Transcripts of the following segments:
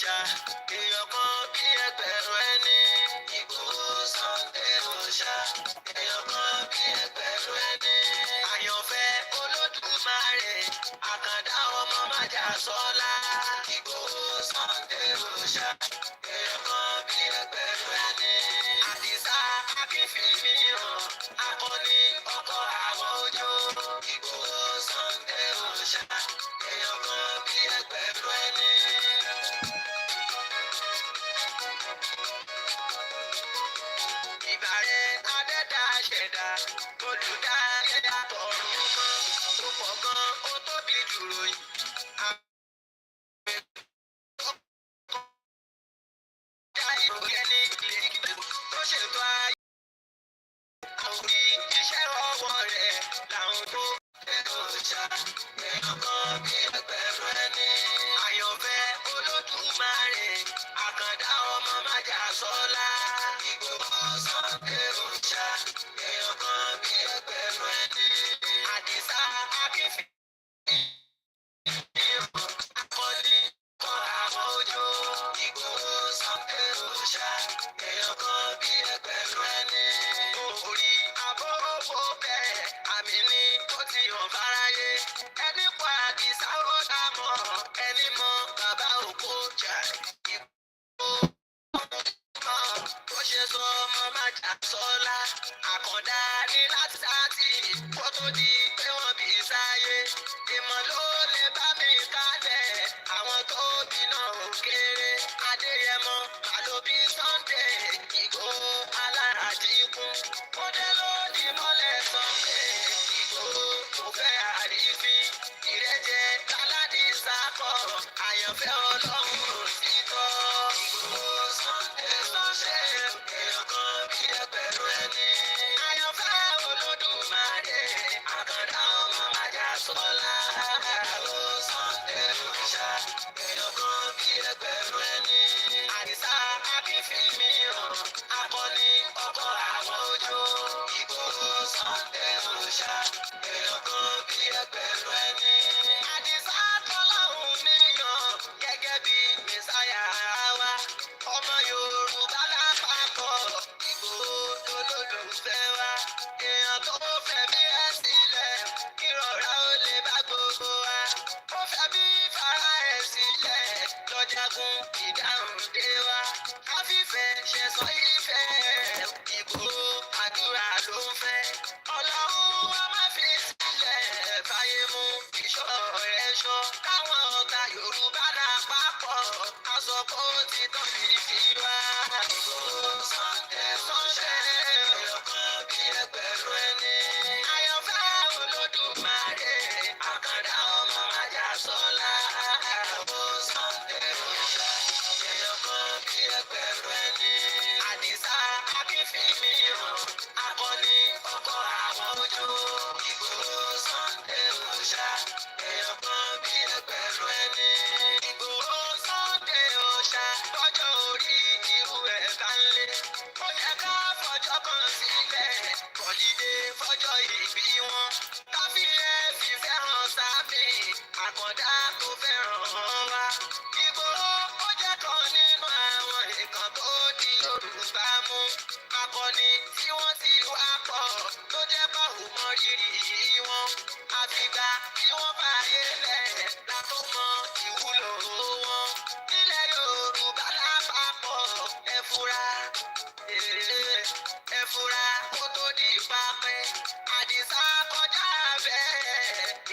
òòṣà èèyàn kan bí ẹgbẹ̀rún ẹni. Ìgbòho Sunday òòṣà èèyàn kan bí ẹgbẹ̀rún ẹni. Àyànfẹ́ Olódùmarè àkàndá ọmọ Májàsọ́lá. Ìgbòho Sunday òòṣà èèyàn kan bí ẹgbẹ̀rún ẹni. Àdìsá Akínfìmíràn akọni ọkọ̀ àwọn ojú. Ìgbòho Sunday òòṣà èèyàn kan bí ẹgbẹ̀rún ẹni. Ìbàrẹ̀ adẹ́dá ṣẹ̀dá olùdá ẹ̀dá tọ̀run kan tó pọ̀ gan ó tóbi jù ròyìn. Tó ṣètò ayé àwọn orí iṣẹ́ ọwọ́ rẹ̀ làwọn tó òòṣà èèyàn kan bí ẹgbẹ̀rún ẹni. Àyànfẹ́ Olódùmarè àkàndá ọmọ Májàsọ́lá. Ìgbòho Sunday òòṣà èèyàn kan bí ẹgbẹ̀rún ẹni. Àdìsá Akínfìmíràn akọni kan àwọn ojú. Ìgbòho Sunday òòṣà èèyàn kan bí ẹgbẹ̀rún ẹni. Orí abọ́wọ́ bẹ́ẹ̀ àmì ni ó ti hàn fáráyé. Ẹni pa Àdìsá ó dá mọ̀, ẹni mọ bàbá Òkòjà. Ó ṣe sọ ọmọ Májàsọ́lá àkàndá ní láti sáàtì kó tó di pé wọ́n bí sáyé. Ìmọ̀ ló lè bá mi kalẹ̀ àwọn tó bí náà ò kéré. Adéyẹmọ Àlòbí Sunday Ìgbòho aláràdínkùn. Ó dé lónìí mọ́lẹ̀ Sunday Ìgbòho kò fẹ́ àrífín. Ìrẹ́jẹ táládì sákọ̀ àyànfẹ́ Ọlọ́run òtítọ́. Ìgbòho Sunday èèyàn kan bí ẹgbẹ̀rún ẹni. Àyànfẹ́ Olódùmarè àkàndá ọmọ Májàsọ́lá. Ìgbòho Sunday òòṣà èèyàn kan bí ẹgbẹ̀rún ẹni. Àdìsá Akínfìmíràn akọni ọkọ̀ àwọn ojú. Ìgbòho Sunday òòṣà èèyàn kan bí ẹgbẹ̀rún ẹni. Àdìsá tọ́lọ́hún níyàn gẹ́gẹ́ bí mẹ́sáyà wa. Ọmọ Yorùbá lápapọ̀ Ìgbòho lolólùfẹ́ wa. Èèyàn tó fẹ̀mí ẹ̀ sílẹ̀ kírọ̀rá ó lè bá gbogbo wa. Ó fẹ̀mí fara ẹ̀ sílẹ̀ lọ́jàgún ìdáhùn dé wa. Káfífẹ́ ṣẹ̀sọ́ ìfẹ́ Ìgbòho àdúrà ló ń fẹ́. Ọlọ́run wa má fi sílẹ̀ fàyè mú ìṣọ́ rẹ̀ ṣọ́. Káwọn ọ̀gá Yorùbá lápapọ̀ aṣọ kó ti tọ́ mi sí wa. Ìgbòho Sunday èèyàn kan bí ẹgbẹ̀rún ẹni. Àyànfẹ́ Olódùmarè àkàndá ọmọ Májàsọ́lá. Ìgbòho Sunday òòṣà èèyàn kan bí ẹgbẹ̀rún ẹni. Àdìsá Akínfìmíràn akọni ọkọ̀ àwọn ojú. Ìgbòho Sunday òòṣà èèyàn kan bí ẹgbẹ̀rún ẹni. Ìgbòho Sunday òòṣà lọ́jọ́ orí irú ẹ̀ bá ń lé. Ó yẹ ká fọjọ́ kan sílẹ̀ kọ̀dídé fọjọ́ ìbí wọn. Káfí ẹ̀ fìfẹ́ hàn sábì àkàndá tó fẹ́ràn wa. Ìgbòho ó jẹ́ kan nínú àwọn nǹkan tó di Yorùbá mú. Akọni tí wọ́n ti wá pọ̀ tó jẹ́ báwo mọ rírì wọn. Àfìgbà tí wọ́n bá yé lẹ̀ la tó mọ ìwúlò wọn. Nílẹ̀ Yorùbá lápapọ̀ ẹ fura kó tó di pápẹ́. Àdìsá kọjá bẹ́ẹ̀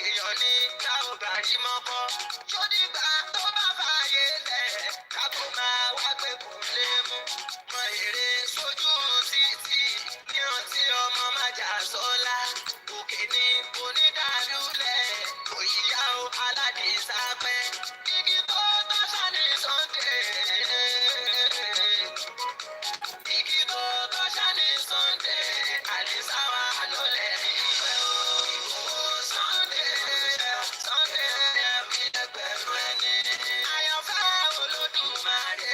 èèyàn ní tá ò bá rí mọ́kọ́. Ṣódìgbà tó bá fààyè lẹ̀ ká tó máa wá gbé kúnlé mú. Mọ èrè sójú títì ní ọtí ọmọ Májàsọ́lá. Òkè ní onídàálúlẹ̀ òyìyá o aládìsá pẹ́. Igi tó tọ́ṣà ní Sunday. Igi tó tọ́ṣà ní Sunday. Àdìsá wa ló lẹ̀ ìfẹ́ o. Ìgbòho Sunday bí ẹgbẹ̀rún ẹni. Àyànfẹ́ Olódùmarè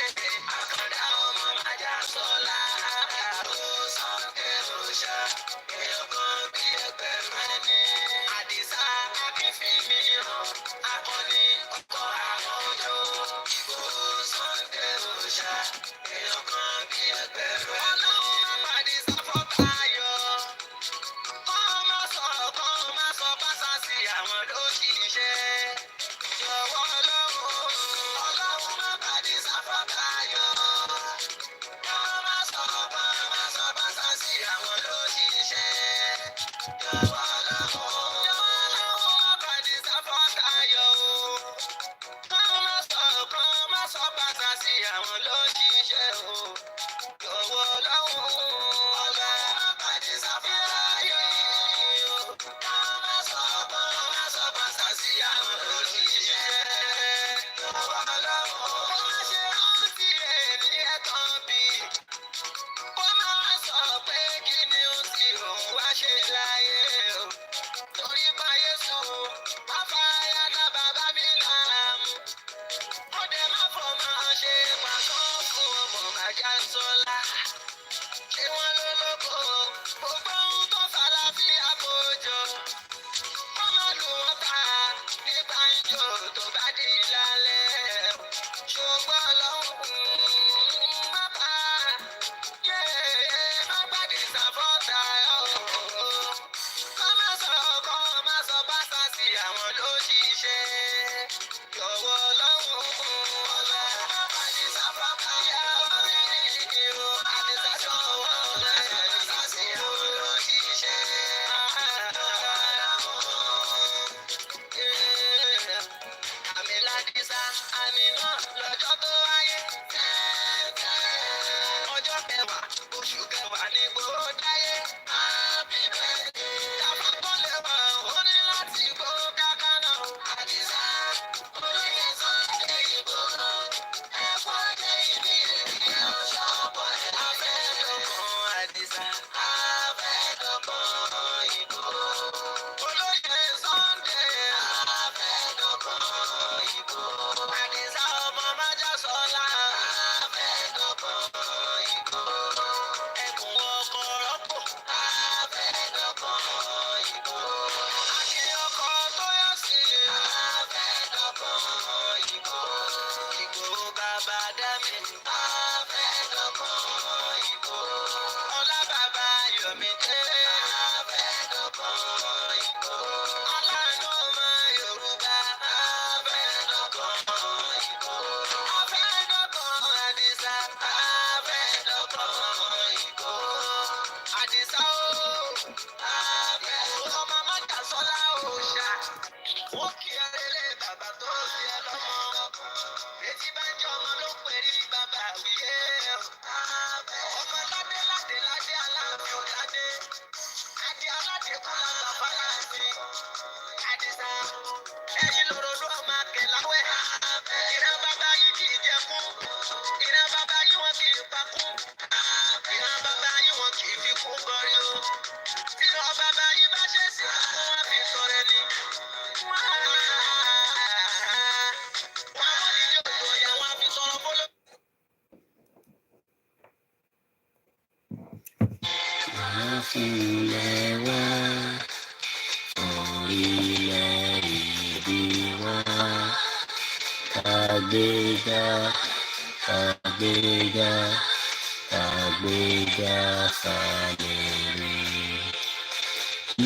àkàndá ọmọ Májàsọ́lá. Ìgbòho Sunday òòṣà èèyàn kan bí ẹgbẹ̀rún ẹni. Àdìsá Akínfìmíràn akọni ọkọ̀ àwọn ojú. Ìgbòho Sunday.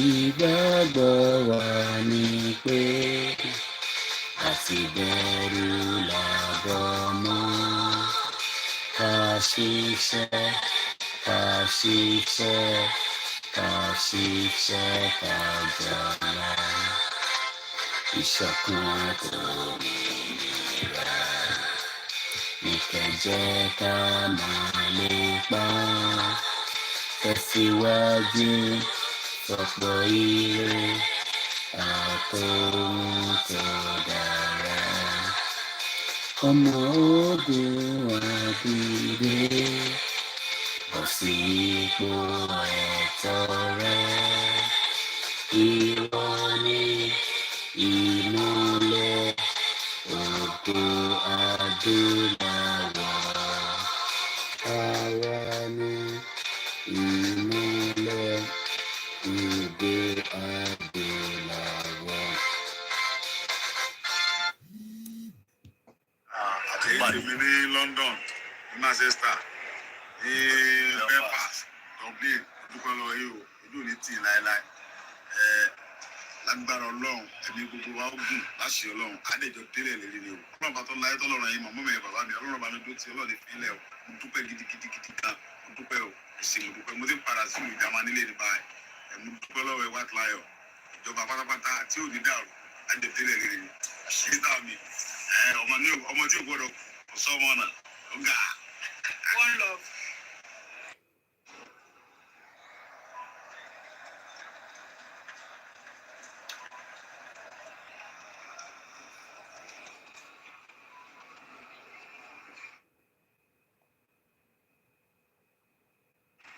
Ìgbàgbọ́ wa ni pé àti bẹ̀rù làbọ̀ mọ́. Ká ṣiṣẹ́, ká ṣiṣẹ́, ká ṣiṣẹ́, ká jọlá. Ìṣọ̀kan kò nira. Ìkẹjẹ́ ká máa lépa. Tẹ̀síwájú sọ̀pọ̀ ire àtòhun tó dára. Ọmọ ogun àdìdé bọ̀ sí ipò ẹ̀tọ́ rẹ. Ìwọ ni ìmọ́lẹ̀ ògo adúláwọ̀. Àwa ni ìmọ́lẹ̀ ògo adúláwọ̀. Àti mi ní London, ní Manchester, ní Belfast, Dublin, dúpẹ́ lọ yìí o, ojú ní tì láéláé. Lágbára Ọlọ́run, ẹ̀mí gbogbo wa ó gùn láṣẹ Ọlọ́run, àdéjọ délẹ̀ lérí ni o. Ọlọ́run bá tọ́ láyé tọ́lọ́run yìí, màmú mi bàbá mi, Ọlọ́run bá mi dó tí Ọlọ́run fi ilẹ̀ o. Mo dúpẹ́ gidigidi kan, mo dúpẹ́ o, ẹ̀sìn mo dúpẹ́. Mo ti padà sí ìlú Jámánì nílé ní báyìí. mo dúpẹ́ lọ́wọ́ white lion ìjọba pátápátá tí ò ní dàrú àjẹtẹ́lẹ̀ rere ni ṣíṣítà mi ọmọ tí ò gbọ́dọ̀ kò sọ́mọ náà ó ga. One love.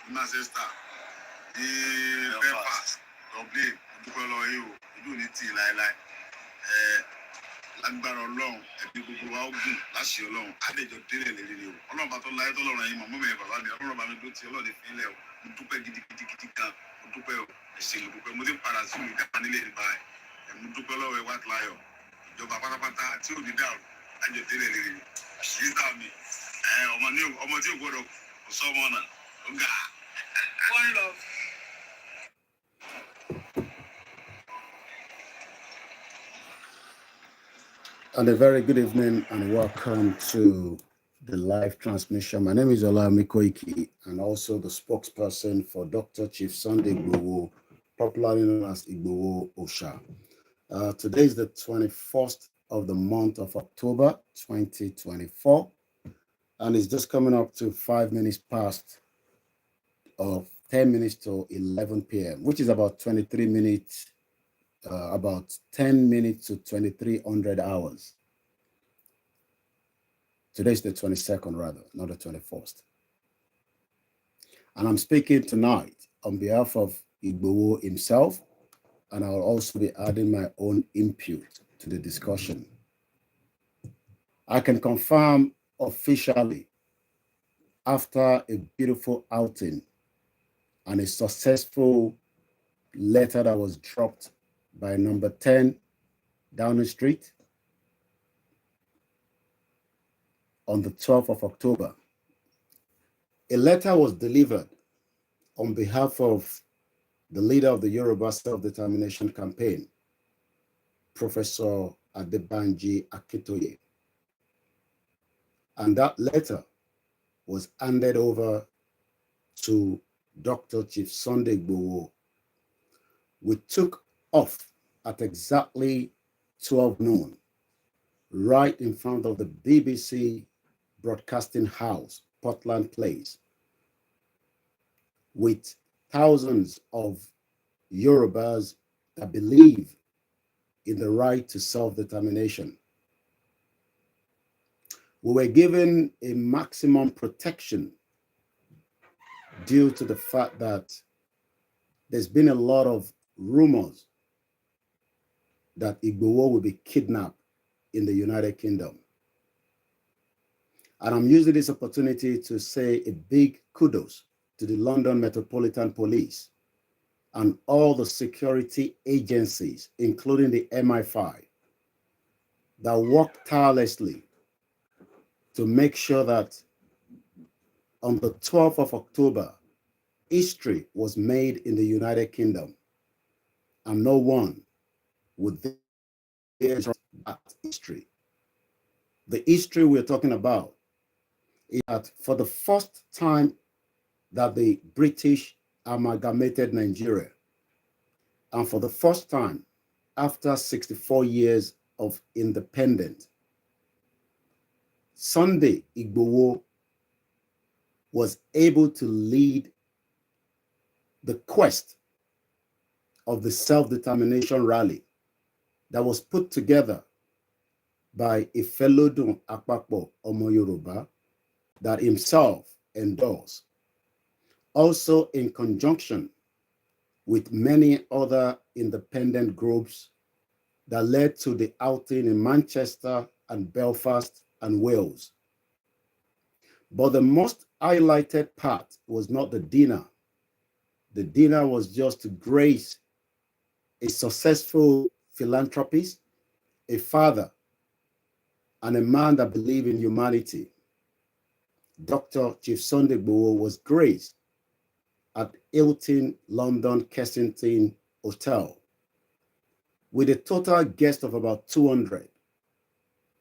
My sister, Belfast, Dublin, dúpẹ́ lọ́wọ́ yìí o, ojú ò ní tì láéláé. Lágbára Ọlọ́run, ẹbí gbogbo wa ó gùn láṣẹ Ọlọ́run, àdéjọ délẹ̀ lérí ni o. Ọlọ́run bá tó láyé tó lọ́rùn ẹ̀yin màmá mi bàbá mi, Ọlọ́run bá mi dó ti Ọlọ́run fi ilẹ̀ o. Mo dúpẹ́ gidigidi kan, mo dúpẹ́ o, ẹ̀ṣẹ̀ mo dúpẹ́. Mo ti padà sí ìlú ìdáná nílé ní báyìí. Mo dúpẹ́ lọ́wọ́ white lion, ìjọba pátápátá tí ò ní dàrú, àjọ délẹ̀ lérí ni. Ṣíṣítà mi, ọmọ tí ò gbọ́dọ̀ kò sọ́mọ náà, ó ga. One love. And a very good evening and welcome to the live transmission. My name is OLAYOMI KOIKI and also the spokesperson for Dr. Chief Sunday Igboho, popularly known as Igboho Osha. Today is the 21st of the month of October 2024, and it's just coming up to 5 minutes past of 10 minutes to 11 p.m., which is about 23 minutes, about 10 minutes to 2300 hours. Today's the 22nd, rather, not the 21st. And I'm speaking tonight on behalf of Igboho himself, and I'll also be adding my own input to the discussion. I can confirm officially, after a beautiful outing and a successful letter that was dropped by number 10 Downing Street on the 12th of October. A letter was delivered on behalf of the leader of the Yoruba Self-Determination Campaign, Professor Adebanji Akintoye. And that letter was handed over to Dr. Chief Sunday Igboho. We took off at exactly 12 noon, right in front of the BBC Broadcasting House, Portland Place, with thousands of Yorubas that believe in the right to self-determination. We were given a maximum protection due to the fact that there's been a lot of rumors that Igboho will be kidnapped in the United Kingdom. And I'm using this opportunity to say a big kudos to the London Metropolitan Police and all the security agencies, including the MI5, that worked tirelessly to make sure that on the 12th of October, history was made in the United Kingdom, and no one would dare that history. The history we're talking about is that for the first time that the British amalgamated Nigeria, and for the first time after 64 years of independence, Sunday Igboho was able to lead the quest of the self-determination rally that was put together by Ifelodun Akpapo Omo Yoruba that himself endorsed, also in conjunction with many other independent groups that led to the outing in Manchester and Belfast and Wales. But the most highlighted part was not the dinner. The dinner was just to grace a successful philanthropist, a father, and a man that believed in humanity. Dr. Chief Sunday Igboho was graced at Hilton London Kensington Hotel with a total guest of about 200.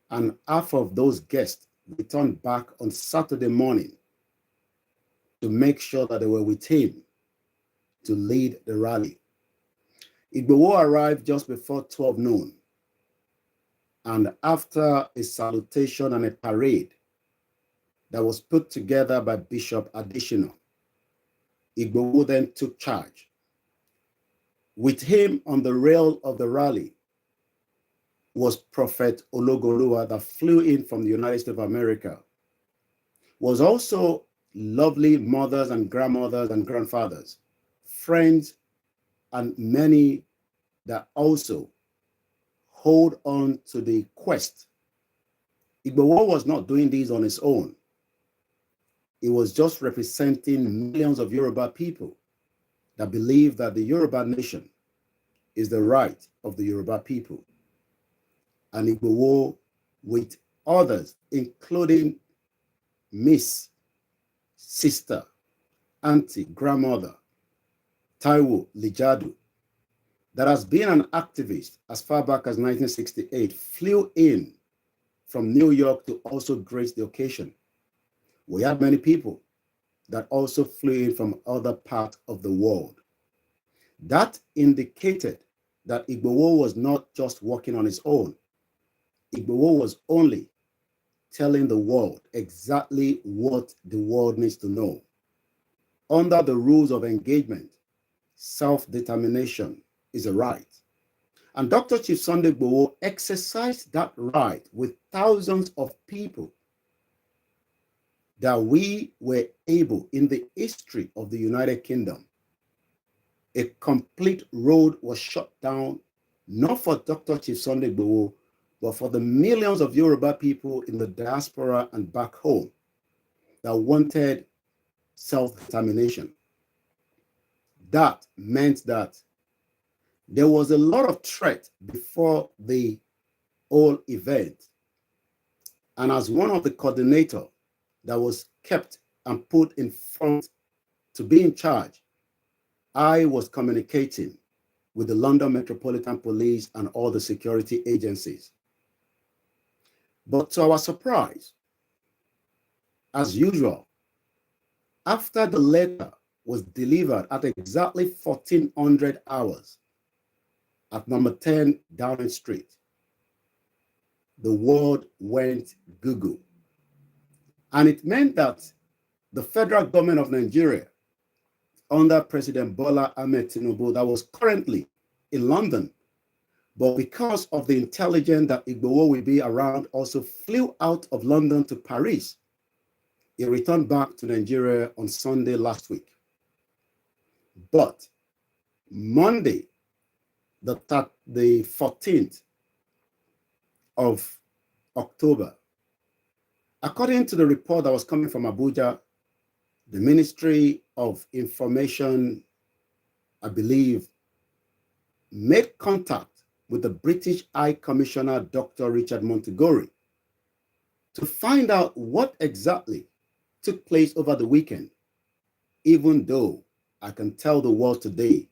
And half of those guests returned back on Saturday morning to make sure that they were with him to lead the rally. Igboho arrived just before 12 noon, and after a salutation and a parade that was put together by Bishop Additional, Igboho then took charge. With him on the rail of the rally was Prophet Ologoluwa that flew in from the United States of America, was also lovely mothers and grandmothers and grandfathers, friends, and many that also hold on to the quest. Igboho was not doing this on his own. He was just representing millions of Yoruba people that believe that the Yoruba nation is the right of the Yoruba people. And Igboho, with others, including Miss, sister, auntie, grandmother, Taiwo Lijadu, that has been an activist as far back as 1968, flew in from New York to also grace the occasion. We had many people that also flew in from other parts of the world. That indicated that Igboho was not just working on his own. Igboho was only telling the world exactly what the world needs to know. Under the rules of engagement, self-determination is a right. And Dr. Chief Sunday Igboho exercised that right with thousands of people that we were able, in the history of the United Kingdom, a complete road was shut down, not for Dr. Chief Sunday Igboho, but for the millions of Yoruba people in the diaspora and back home that wanted self-determination. That meant that there was a lot of threat before the whole event. And as one of the coordinators that was kept and put in front to be in charge, I was communicating with the London Metropolitan Police and all the security agencies. But to our surprise, as usual, after the letter was delivered at exactly 1400 hours at number 10 Downing Street, the world went Google. And it meant that the federal government of Nigeria, under President Bola Ahmed Tinubu, that was currently in London, but because of the intelligence that Igboho will be around, also flew out of London to Paris. He returned back to Nigeria on Sunday last week. But Monday, the 14th of October, according to the report that was coming from Abuja, the Ministry of Information, I believe, made contact with the British High Commissioner, Dr. Richard Montegori, to find out what exactly took place over the weekend, even though I can tell the world today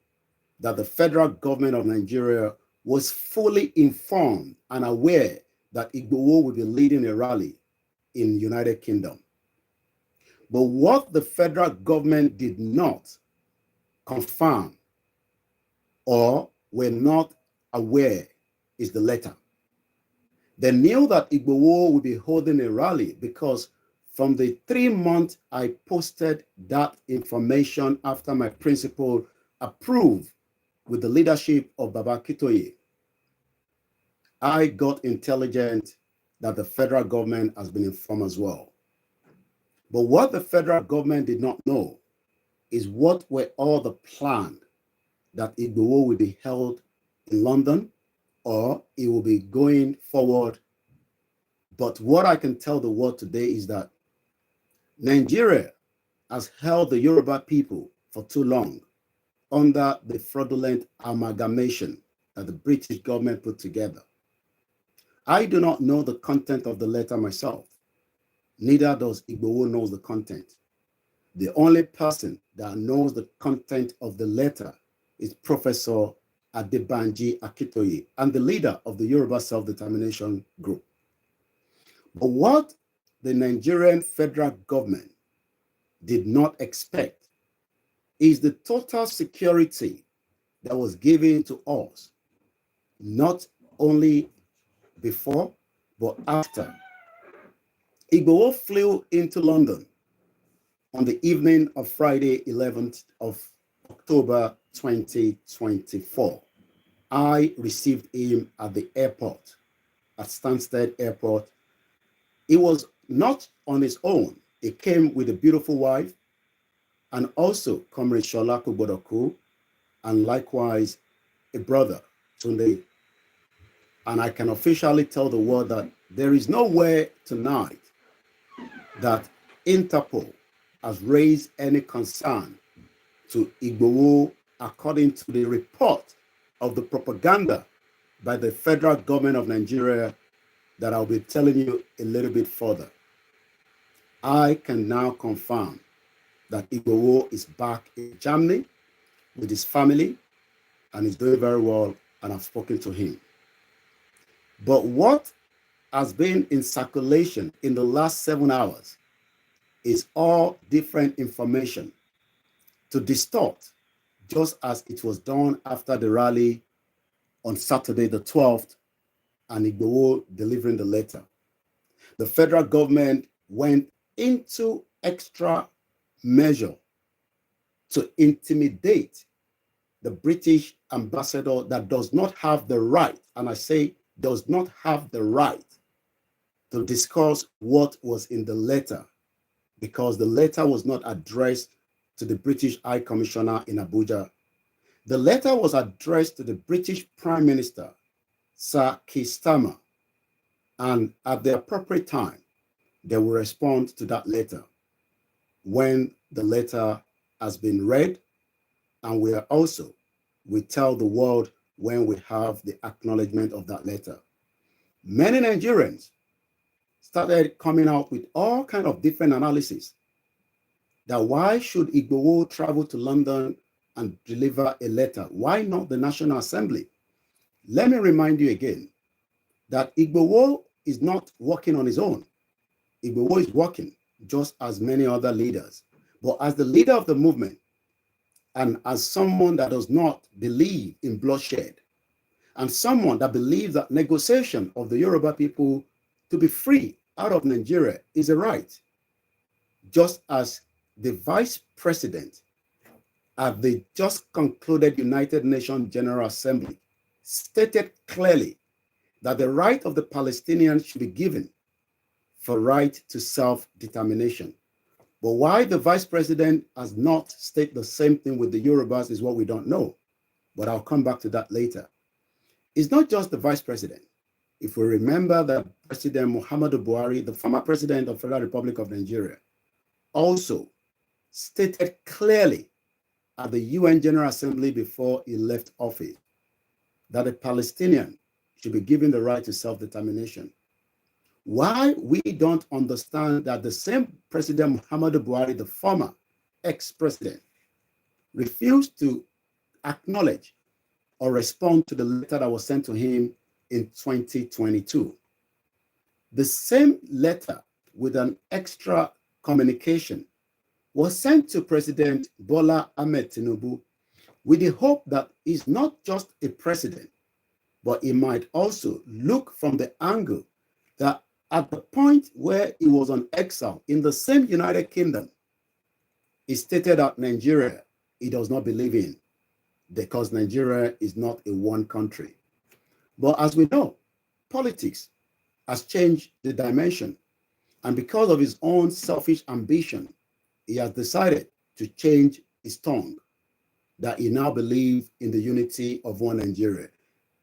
that the federal government of Nigeria was fully informed and aware that Igboho would be leading a rally in the United Kingdom. But what the federal government did not confirm or were not aware is the letter. They knew that Igboho would be holding a rally because from the 3 months I posted that information after my principal approved with the leadership of Baba Kitoye, I got intelligence that the federal government has been informed as well. But what the federal government did not know is what were all the plans that Igboho will be held in London or it will be going forward. But what I can tell the world today is that Nigeria has held the Yoruba people for too long under the fraudulent amalgamation that the British government put together. I do not know the content of the letter myself. Neither does Igboho knows the content. The only person that knows the content of the letter is Professor Adebanji Akitoye and the leader of the Yoruba Self-Determination Group. But what the Nigerian federal government did not expect is the total security that was given to us, not only before, but after. Igboho flew into London on the evening of Friday, 11th of October 2024. I received him at the airport, at Stansted Airport. He was not on his own. He came with a beautiful wife, and also Comrade Shola Kubodoku, and likewise a brother, Tunde. And I can officially tell the world that there is nowhere tonight that Interpol has raised any concern to Igboho according to the report of the propaganda by the federal government of Nigeria that I'll be telling you a little bit further. I can now confirm that Igboho is back in Germany with his family and is doing very well, and I've spoken to him. But what has been in circulation in the last 7 hours is all different information to distort, just as it was done after the rally on Saturday the 12th and Igboho delivering the letter. The federal government went into extra measure to intimidate the British ambassador that does not have the right, and I say does not have the right, to discuss what was in the letter, because the letter was not addressed to the British High Commissioner in Abuja. The letter was addressed to the British Prime Minister, Sir Keir Starmer, and at the appropriate time, they will respond to that letter when the letter has been read, and we tell the world when we have the acknowledgement of that letter. Many Nigerians started coming out with all kinds of different analysis that why should Igboho travel to London and deliver a letter? Why not the National Assembly? Let me remind you again that Igboho is not working on his own. Igboho is working just as many other leaders. But as the leader of the movement, and as someone that does not believe in bloodshed, and someone that believes that negotiation of the Yoruba people to be free out of Nigeria is a right, just as the vice president at the just concluded United Nations General Assembly stated clearly that the right of the Palestinians should be given for right to self-determination. But why the vice president has not stated the same thing with the Yorubas is what we don't know. But I'll come back to that later. It's not just the vice president. If we remember that President Muhammadu Buhari, the former president of the Federal Republic of Nigeria, also stated clearly at the UN General Assembly before he left office that a Palestinian should be given the right to self-determination. Why we don't understand that the same President Muhammadu Buhari, the former ex-president, refused to acknowledge or respond to the letter that was sent to him in 2022. The same letter with an extra communication was sent to President Bola Ahmed Tinubu with the hope that he's not just a president, but he might also look from the angle that at the point where he was on exile in the same United Kingdom, he stated that Nigeria he does not believe in because Nigeria is not a one country. But as we know, politics has changed the dimension. And because of his own selfish ambition, he has decided to change his tongue, that he now believes in the unity of one Nigeria.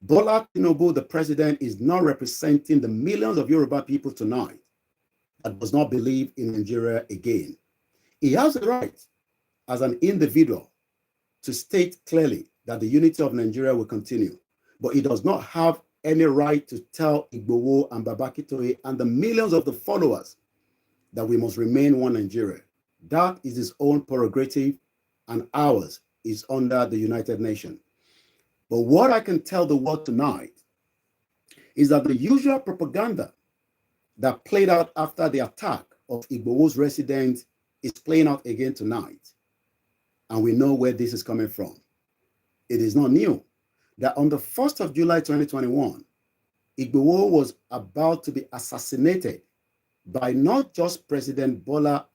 Bola Tinubu, the president, is not representing the millions of Yoruba people tonight that does not believe in Nigeria again. He has the right as an individual to state clearly that the unity of Nigeria will continue, but he does not have any right to tell Igboho and Babakitoye and the millions of the followers that we must remain one Nigeria. That is his own prerogative, and ours is under the United Nations. But what I can tell the world tonight is that the usual propaganda that played out after the attack of Igboho's residence is playing out again tonight. and we know where this is coming from. It is not new that on the 1st of July 2021, Igboho was about to be assassinated by not just President Muhammadu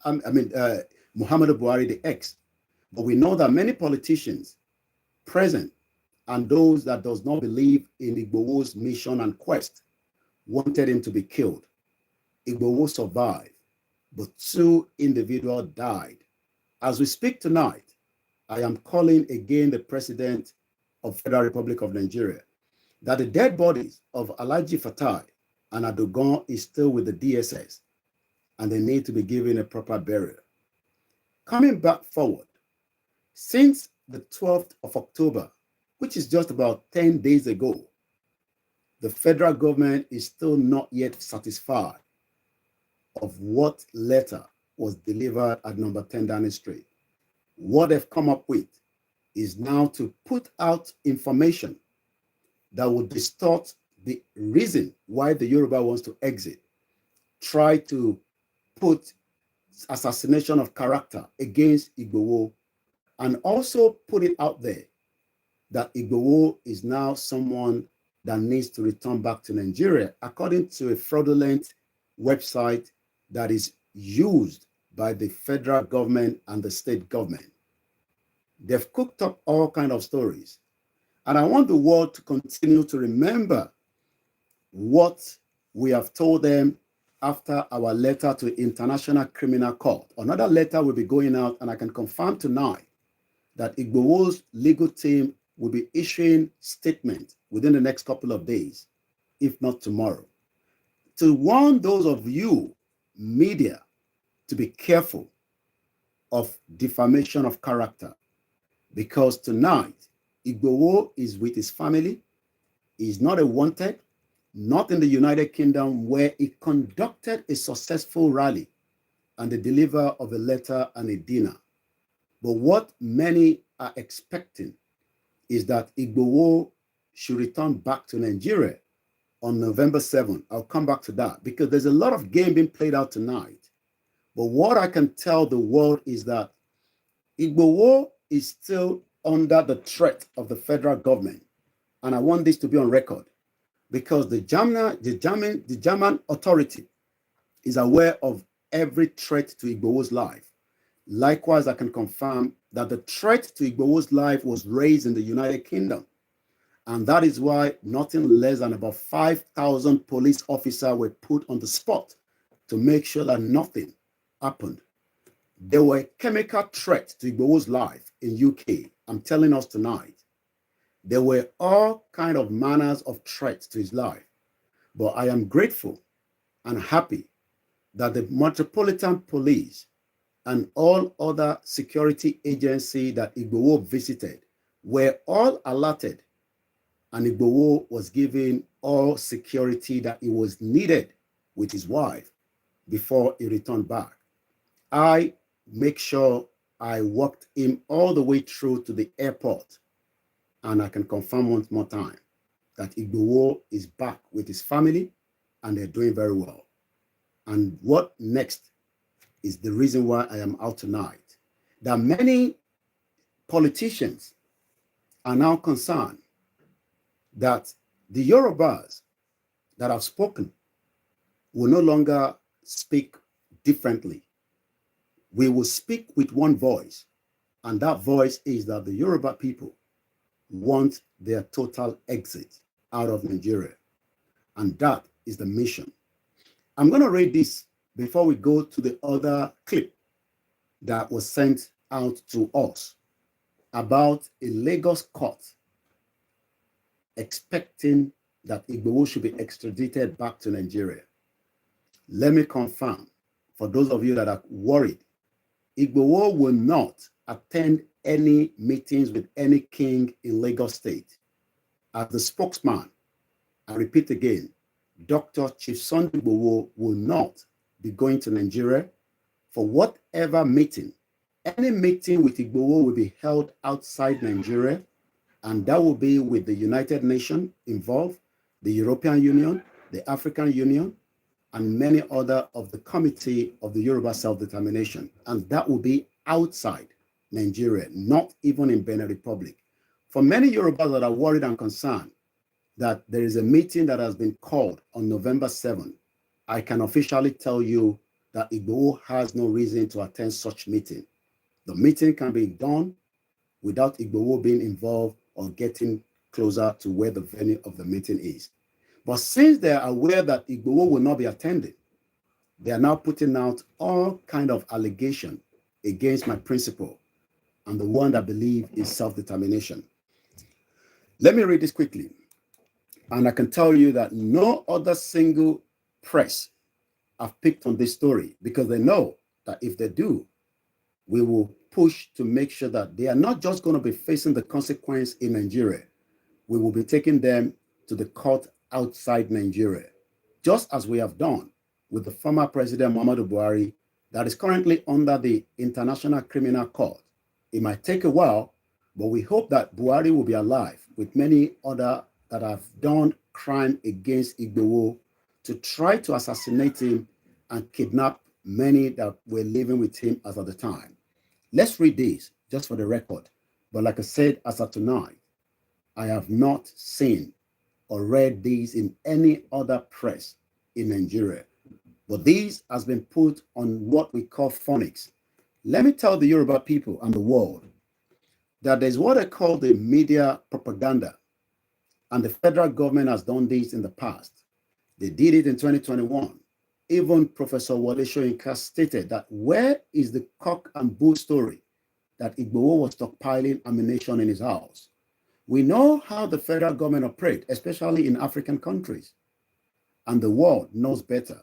Buhari, the ex, but we know that many politicians present and those that does not believe in Igboho's mission and quest wanted him to be killed. Igboho survived, but 2 individuals died. As we speak tonight, I am calling again the President of Federal Republic of Nigeria that the dead bodies of Alhaji Fatai and Adogon is still with the DSS and they need to be given a proper burial. Coming back forward, since the 12th of October, which is just about 10 days ago, the federal government is still not yet satisfied of what letter was delivered at number 10 Downing Street. What they've come up with is now to put out information that will distort the reason why the Yoruba wants to exit, try to put assassination of character against Igboho, and also put it out there that Igboho is now someone that needs to return back to Nigeria, according to a fraudulent website that is used by the federal government and the state government. They've cooked up all kinds of stories. And I want the world to continue to remember what we have told them after our letter to International Criminal Court. Another letter will be going out, and I can confirm tonight that Igboho's legal team will be issuing statements within the next couple of days, if not tomorrow, to warn those of you, media, to be careful of defamation of character. Because tonight, Igboho is with his family. He's not a wanted, not in the United Kingdom, where he conducted a successful rally and the delivery of a letter and a dinner. But what many are expecting is that Igboho should return back to Nigeria on November 7th. I'll come back to that because there's a lot of game being played out tonight. But what I can tell the world is that Igboho is still under the threat of the federal government. And I want this to be on record because the German authority is aware of every threat to Igboho's life. Likewise, I can confirm that the threat to Igboho's life was raised in the United Kingdom. And that is why nothing less than about 5,000 police officers were put on the spot to make sure that nothing happened. There were chemical threats to Igboho's life in UK. I'm telling us tonight. There were all kinds of manners of threats to his life. But I am grateful and happy that the Metropolitan Police and all other security agencies that Igboho visited were all alerted, and Igboho was given all security that he was needed with his wife before he returned back. I make sure I walked him all the way through to the airport, and I can confirm one more time that Igboho is back with his family and they're doing very well. And what next is the reason why I am out tonight. That many politicians are now concerned that the Yorubas that have spoken will no longer speak differently. We will speak with one voice, and that voice is that the Yoruba people want their total exit out of Nigeria, and that is the mission. I'm going to read this before we go to the other clip that was sent out to us about a Lagos court expecting that Igboho should be extradited back to Nigeria. Let me confirm, for those of you that are worried, Igboho will not attend any meetings with any king in Lagos State. As the spokesman, I repeat again, Dr. Chief Sunday Igboho will not be going to Nigeria for whatever meeting. Any meeting with Igboho will be held outside Nigeria, and that will be with the United Nations involved, the European Union, the African Union, and many other of the Committee of the Yoruba Self-Determination. And that will be outside Nigeria, not even in Benin Republic. For many Yorubas that are worried and concerned that there is a meeting that has been called on November 7th, I can officially tell you that Igboho has no reason to attend such meeting. The meeting can be done without Igboho being involved or getting closer to where the venue of the meeting is. But since they are aware that Igboho will not be attending, they are now putting out all kind of allegation against my principle and the one that believe in self-determination. Let me read this quickly. And I can tell you that no other single press have picked on this story because they know that if they do, we will push to make sure that they are not just going to be facing the consequence in Nigeria. We will be taking them to the court outside Nigeria, just as we have done with the former President Muhammadu Buhari that is currently under the International Criminal Court. It might take a while, but we hope that Buhari will be alive with many other that have done crime against Igboho to try to assassinate him and kidnap many that were living with him as at the time. Let's read this just for the record. But like I said, as of tonight, I have not seen or read these in any other press in Nigeria. But these has been put on what we call phonics. Let me tell the Yoruba people and the world that there's what I call the media propaganda. And the federal government has done this in the past. They did it in 2021. Even Professor Wole Soyinka stated that where is the cock and bull story that Igboho was stockpiling ammunition in his house? We know how the federal government operates, especially in African countries. And the world knows better.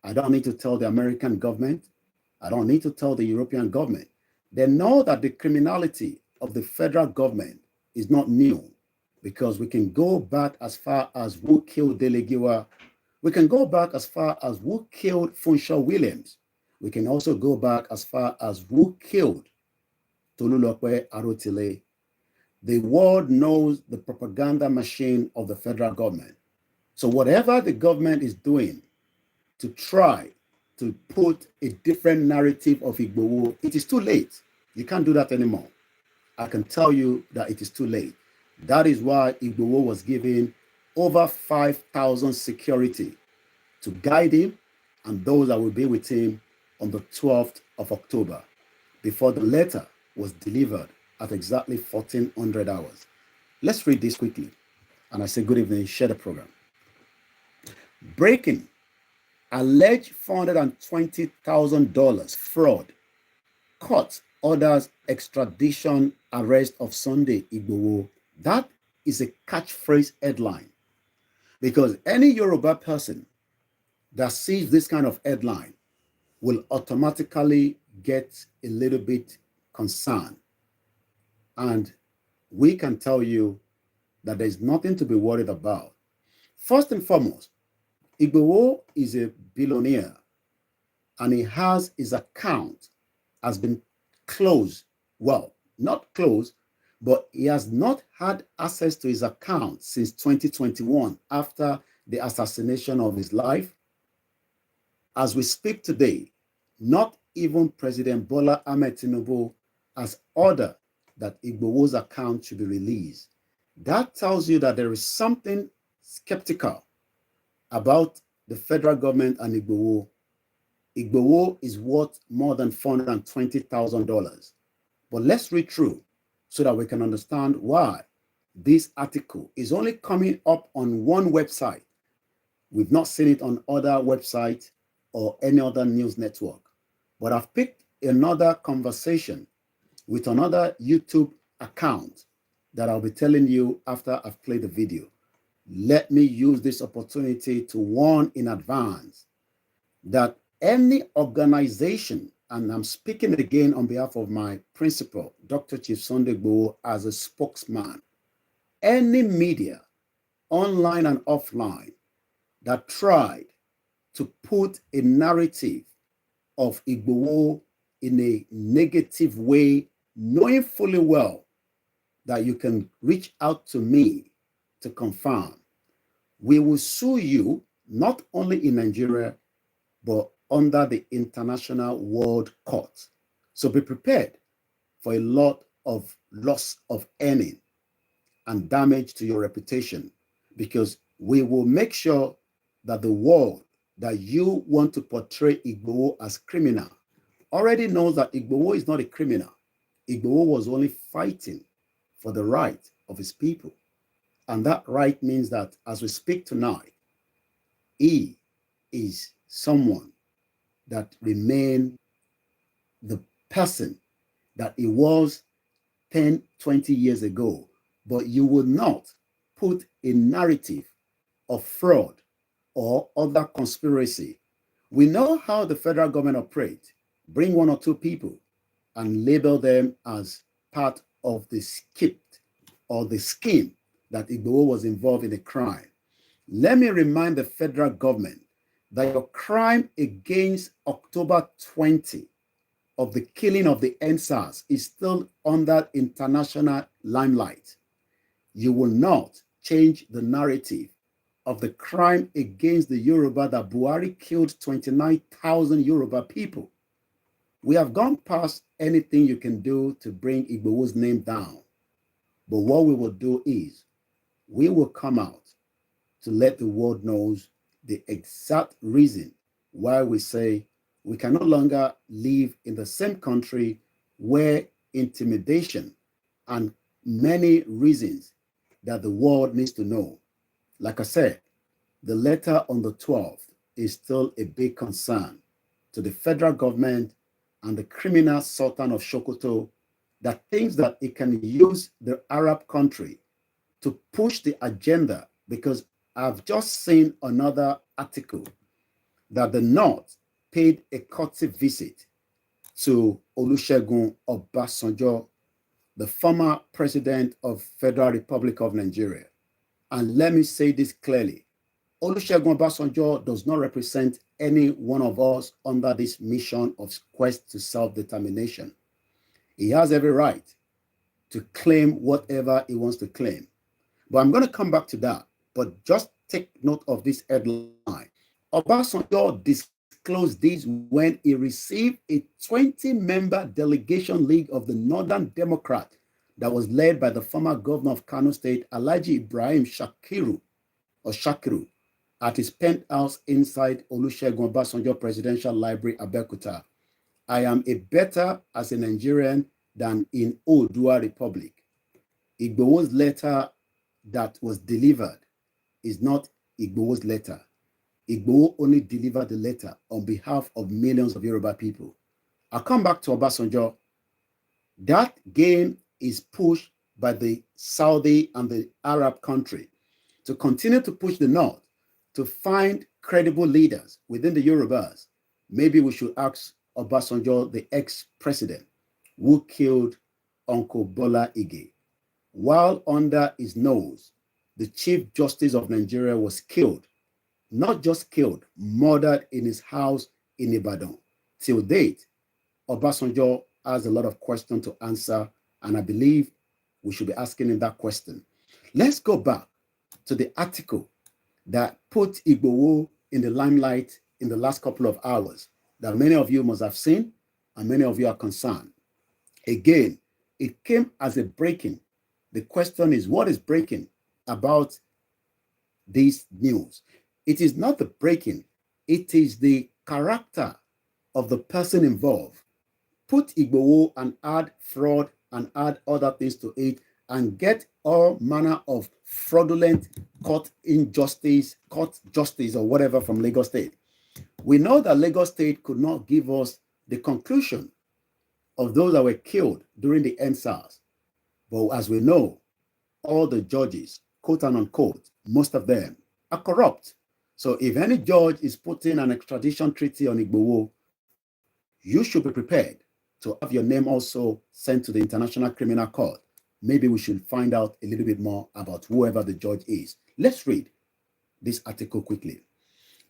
I don't need to tell the American government. I don't need to tell the European government. They know that the criminality of the federal government is not new because we can go back as far as who killed Delegiwa. We can go back as far as who killed Funshaw Williams. We can also go back as far as who killed Tolulope Arotile. The world knows the propaganda machine of the federal government. So whatever the government is doing to try to put a different narrative of Igboho, it is too late. You can't do that anymore. I can tell you that it is too late. That is why Igboho was given over 5,000 security to guide him and those that will be with him on the 12th of October before the letter was delivered at exactly 1400 hours. Let's read this quickly. And I say good evening, share the program. Breaking. Alleged $420,000 fraud. Court orders extradition arrest of Sunday Igboho. That is a catchphrase headline. Because any Yoruba person that sees this kind of headline will automatically get a little bit concerned. And we can tell you that there's nothing to be worried about. First and foremost, Igboho is a billionaire and he has his account has been closed. Well, not closed, but he has not had access to his account since 2021 after the assassination of his life. As we speak today, not even President Bola Ahmed Tinubu has ordered that Igboho's account should be released. That tells you that there is something skeptical about the federal government and Igboho. Igboho is worth more than $420,000. But let's read through so that we can understand why this article is only coming up on one website. We've not seen it on other websites or any other news network. But I've picked another conversation with another YouTube account that I'll be telling you after I've played the video. Let me use this opportunity to warn in advance that any organization, and I'm speaking again on behalf of my principal, Dr. Chief Sunday Igboho, as a spokesman, any media, online and offline, that tried to put a narrative of Igboho in a negative way, knowing fully well that you can reach out to me to confirm, we will sue you not only in Nigeria, but under the International World Court. So be prepared for a lot of loss of earning and damage to your reputation, because we will make sure that the world that you want to portray Igboho as criminal already knows that Igboho is not a criminal. Igboho was only fighting for the right of his people. And that right means that as we speak tonight, he is someone that remained the person that he was 10, 20 years ago. But you will not put a narrative of fraud or other conspiracy. We know how the federal government operates. Bring one or two people and label them as part of the script or the scheme that Igboho was involved in a crime. Let me remind the federal government that your crime against October 20 of the killing of the NSAS is still under international limelight. You will not change the narrative of the crime against the Yoruba that Buhari killed 29,000 Yoruba people. We have gone past anything you can do to bring Igboho's name down. But what we will do is we will come out to let the world know the exact reason why we say we can no longer live in the same country where intimidation and many reasons that the world needs to know. Like I said, the letter on the 12th is still a big concern to the federal government and the criminal Sultan of Sokoto that thinks that it can use the Arab country to push the agenda, because I've just seen another article that the North paid a courtesy visit to Olusegun Obasanjo, the former president of Federal Republic of Nigeria. And let me say this clearly. Olusegun Obasanjo does not represent any one of us under this mission of quest to self-determination. He has every right to claim whatever he wants to claim. But I'm going to come back to that. But just take note of this headline. Obasanjo disclosed this when he received a 20-member delegation league of the Northern Democrat that was led by the former governor of Kano State, Alhaji Ibrahim Shakiru, at his penthouse inside Olusegun Obasanjo Presidential Library, Abeokuta. I am a better as a Nigerian than in Oodua Republic. Igboho's letter that was delivered is not Igboho's letter. Igboho only delivered the letter on behalf of millions of Yoruba people. I'll come back to Obasanjo. That game is pushed by the Saudi and the Arab country to continue to push the North to find credible leaders within the Yorubas. Maybe we should ask Obasanjo, the ex-president, who killed Uncle Bola Ige. While under his nose, the Chief Justice of Nigeria was killed. Not just killed, murdered in his house in Ibadan. Till date, Obasanjo has a lot of questions to answer, and I believe we should be asking him that question. Let's go back to the article that put Igboho in the limelight in the last couple of hours that many of you must have seen and many of you are concerned. Again, it came as a breaking. The question is, what is breaking about this news? It is not the breaking, it is the character of the person involved. Put Igboho and add fraud and add other things to it and get all manner of fraudulent court justice or whatever from Lagos State. We know that Lagos State could not give us the conclusion of those that were killed during the NSAS. But as we know, all the judges, quote and unquote, most of them are corrupt. So if any judge is putting an extradition treaty on Igboho, you should be prepared to have your name also sent to the International Criminal Court. Maybe we should find out a little bit more about whoever the judge is. Let's read this article quickly.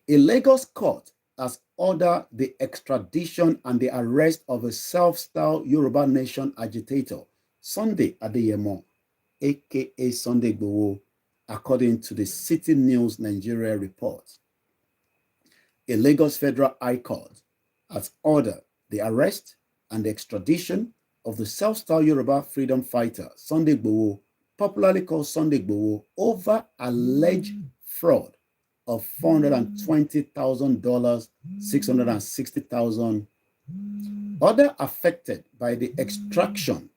A Lagos court has ordered the extradition and the arrest of a self-styled Yoruba Nation agitator, Sunday Adeyemo, aka Sunday Igboho, according to the City News Nigeria report. A Lagos Federal High Court has ordered the arrest and the extradition of the self-styled Yoruba freedom fighter, Sunday Igboho, popularly called Sunday Igboho, over alleged fraud of $420,000, $660,000. Other affected by the extraction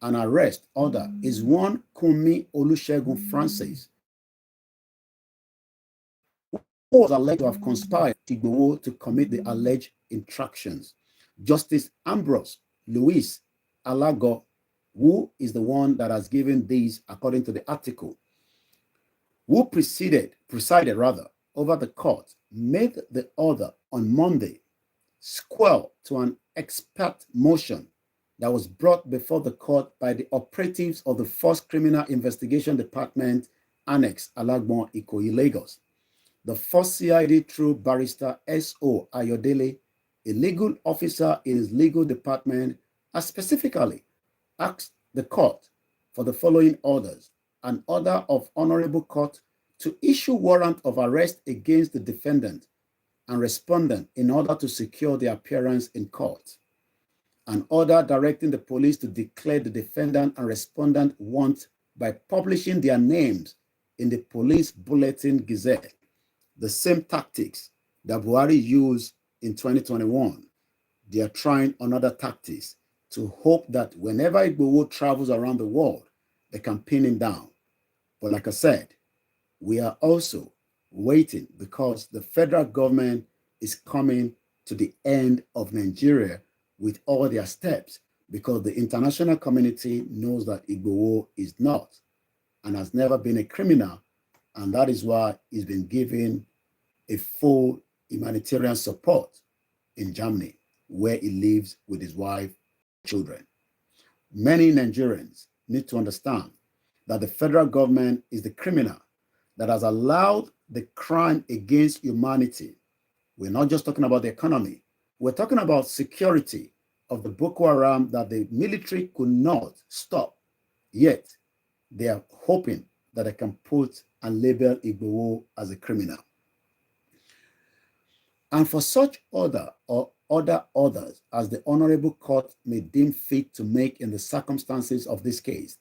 and arrest order is one Kunmi Olusegun Francis, who was alleged to have conspired Igboho to commit the alleged infractions. Justice Ambrose Luis Alago, who is the one that has given these, according to the article, who presided over the court, made the order on Monday square to an expert motion that was brought before the court by the operatives of the First Criminal Investigation Department, Annex Alagbon Ikoyi, Lagos. The first CID, through Barrister S.O. Ayodele, a legal officer in his legal department, has specifically asked the court for the following orders: an order of honorable court to issue warrant of arrest against the defendant and respondent in order to secure their appearance in court, an order directing the police to declare the defendant and respondent wanted by publishing their names in the police bulletin gazette, the same tactics that Buhari used in 2021. They are trying another tactics to hope that whenever Igboho travels around the world, they can pin him down. But like I said, we are also waiting because the federal government is coming to the end of Nigeria with all their steps, because the international community knows that Igboho is not and has never been a criminal, and that is why he's been given a full humanitarian support in Germany, where he lives with his wife and children. Many Nigerians need to understand that the federal government is the criminal that has allowed the crime against humanity. We're not just talking about the economy. We're talking about security of the Boko Haram that the military could not stop. Yet, they are hoping that they can put and label Igboho as a criminal. And for such order or other orders as the Honorable Court may deem fit to make in the circumstances of this case,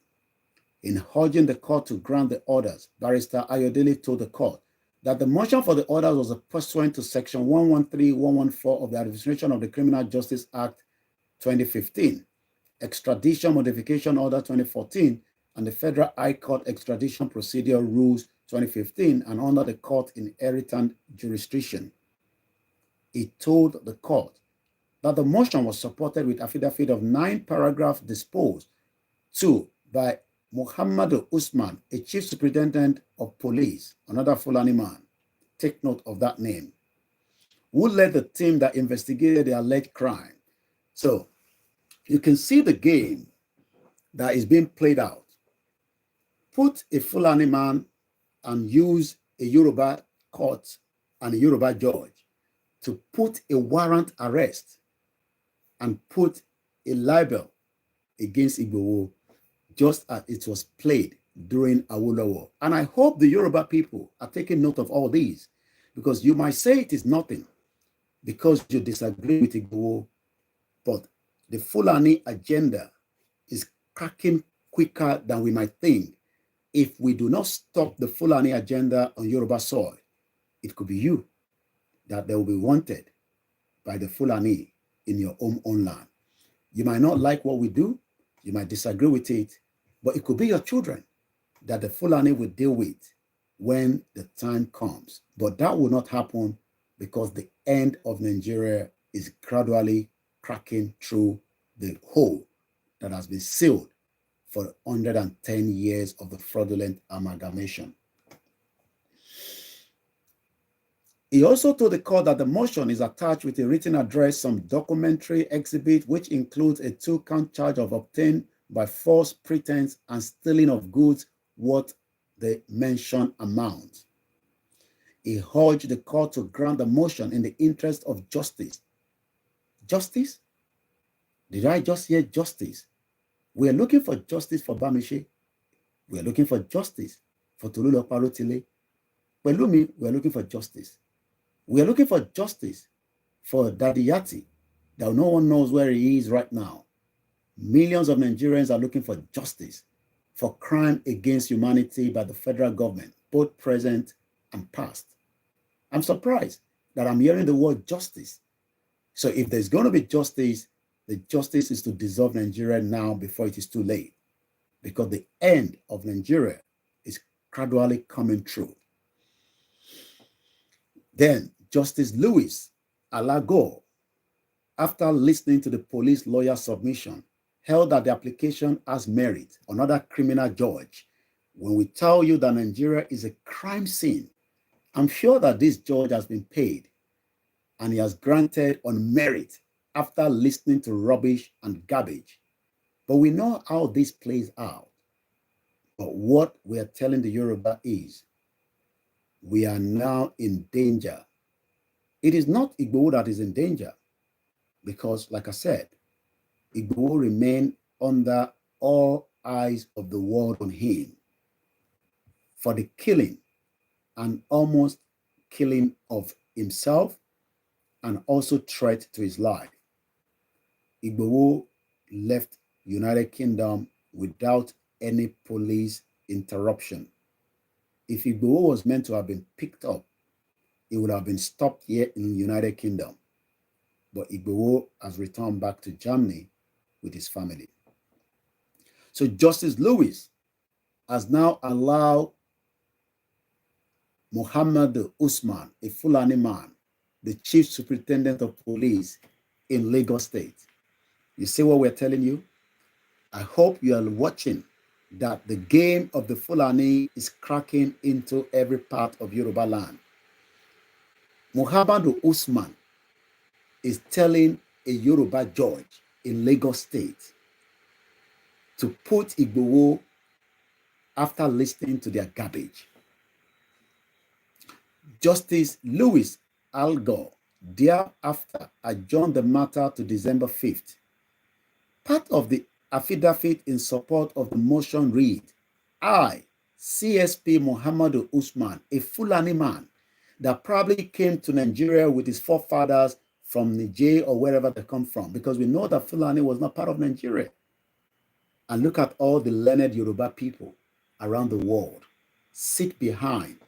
in urging the court to grant the orders, Barrister Ayodele told the court that the motion for the orders was pursuant to Section 113-114 of the Administration of the Criminal Justice Act 2015, Extradition Modification Order 2014, and the Federal High Court Extradition Procedure Rules 2015, and under the court inheritant jurisdiction. He told the court that the motion was supported with affidavit of 9 paragraphs disposed to by Muhammadu Usman, a chief superintendent of police, another Fulani man, take note of that name, who led the team that investigated the alleged crime. So you can see the game that is being played out. Put a Fulani man and use a Yoruba court and a Yoruba judge to put a warrant arrest and put a libel against Igboho, just as it was played during Awolowo. And I hope the Yoruba people are taking note of all these, because you might say it is nothing because you disagree with Igboho, but the Fulani agenda is cracking quicker than we might think. If we do not stop the Fulani agenda on Yoruba soil, it could be you that they will be wanted by the Fulani in your own land. You might not like what we do, you might disagree with it, but it could be your children that the Fulani will deal with when the time comes. But that will not happen because the end of Nigeria is gradually cracking through the hole that has been sealed for 110 years of the fraudulent amalgamation. He also told the court that the motion is attached with a written address, some documentary exhibit, which includes a 2-count charge of obtained by false pretense and stealing of goods worth the mentioned amount. He urged the court to grant the motion in the interest of justice. Justice? Did I just hear justice? We are looking for justice for Bamiche. We are looking for justice for Tolulope Arotile. Pelumi, we are looking for justice. We are looking for justice for Daddy Yati, that no one knows where he is right now. Millions of Nigerians are looking for justice for crime against humanity by the federal government, both present and past. I'm surprised that I'm hearing the word justice. So if there's going to be justice, the justice is to dissolve Nigeria now before it is too late, because the end of Nigeria is gradually coming true. Then Justice Louis Alago, after listening to the police lawyer submission, held that the application has merit. Another criminal judge. When we tell you that Nigeria is a crime scene, I'm sure that this judge has been paid and he has granted on merit after listening to rubbish and garbage. But we know how this plays out. But what we are telling the Yoruba is, we are now in danger. It is not Igboho that is in danger, because, like I said, Igboho remain under all eyes of the world on him for the killing and almost killing of himself and also threat to his life. Igboho left United Kingdom without any police interruption. If Igboho was meant to have been picked up, he would have been stopped here in the United Kingdom. But Igboho has returned back to Germany with his family. So Justice Louis has now allowed Muhammad Usman, a Fulani man, the chief superintendent of police in Lagos State. You see what we're telling you? I hope you are watching that the game of the Fulani is cracking into every part of Yoruba land. Muhammad Usman is telling a Yoruba judge in Lagos State to put Igboho after listening to their garbage. Justice Louis Algo thereafter adjourned the matter to December 5th. Part of the affidavit in support of the motion read, I, CSP Muhammad Usman, a Fulani man that probably came to Nigeria with his forefathers from Niger or wherever they come from, because we know that Fulani was not part of Nigeria. And look at all the learned Yoruba people around the world sit behind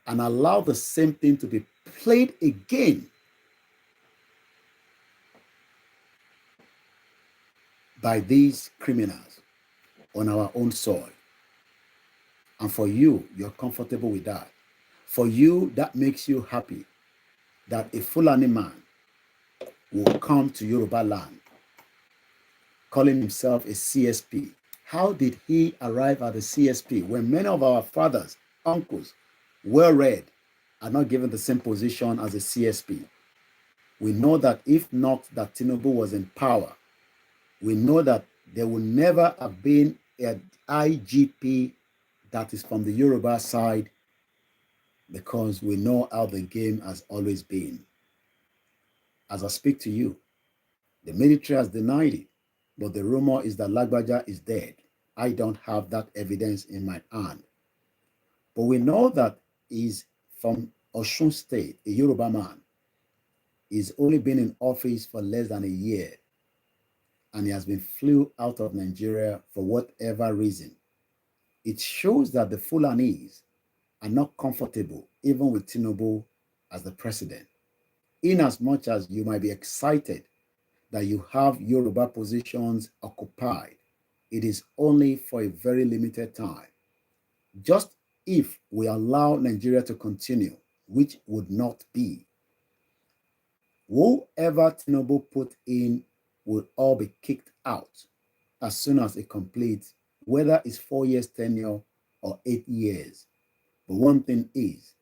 and allow the same thing to be played again by these criminals on our own soil. And for you, you're comfortable with that. For you, that makes you happy that a Fulani man will come to Yoruba land calling himself a CSP. How did he arrive at the CSP when many of our fathers, uncles, well-read, are not given the same position as a CSP? We know that if not that Tinubu was in power, we know that there will never have been an IGP that is from the Yoruba side, because we know how the game has always been. As I speak to you, the military has denied it, but the rumor is that Lagbaja is dead. I don't have that evidence in my hand. But we know that he's from Osun State, a Yoruba man. He's only been in office for less than a year, and he has been flew out of Nigeria for whatever reason. It shows that the Fulanis are not comfortable even with Tinubu as the president. In as much as you might be excited that you have Yoruba positions occupied, it is only for a very limited time. Just if we allow Nigeria to continue, which would not be, whoever Tinubu put in will all be kicked out as soon as it completes, whether it's 4 years tenure or 8 years. But one thing is,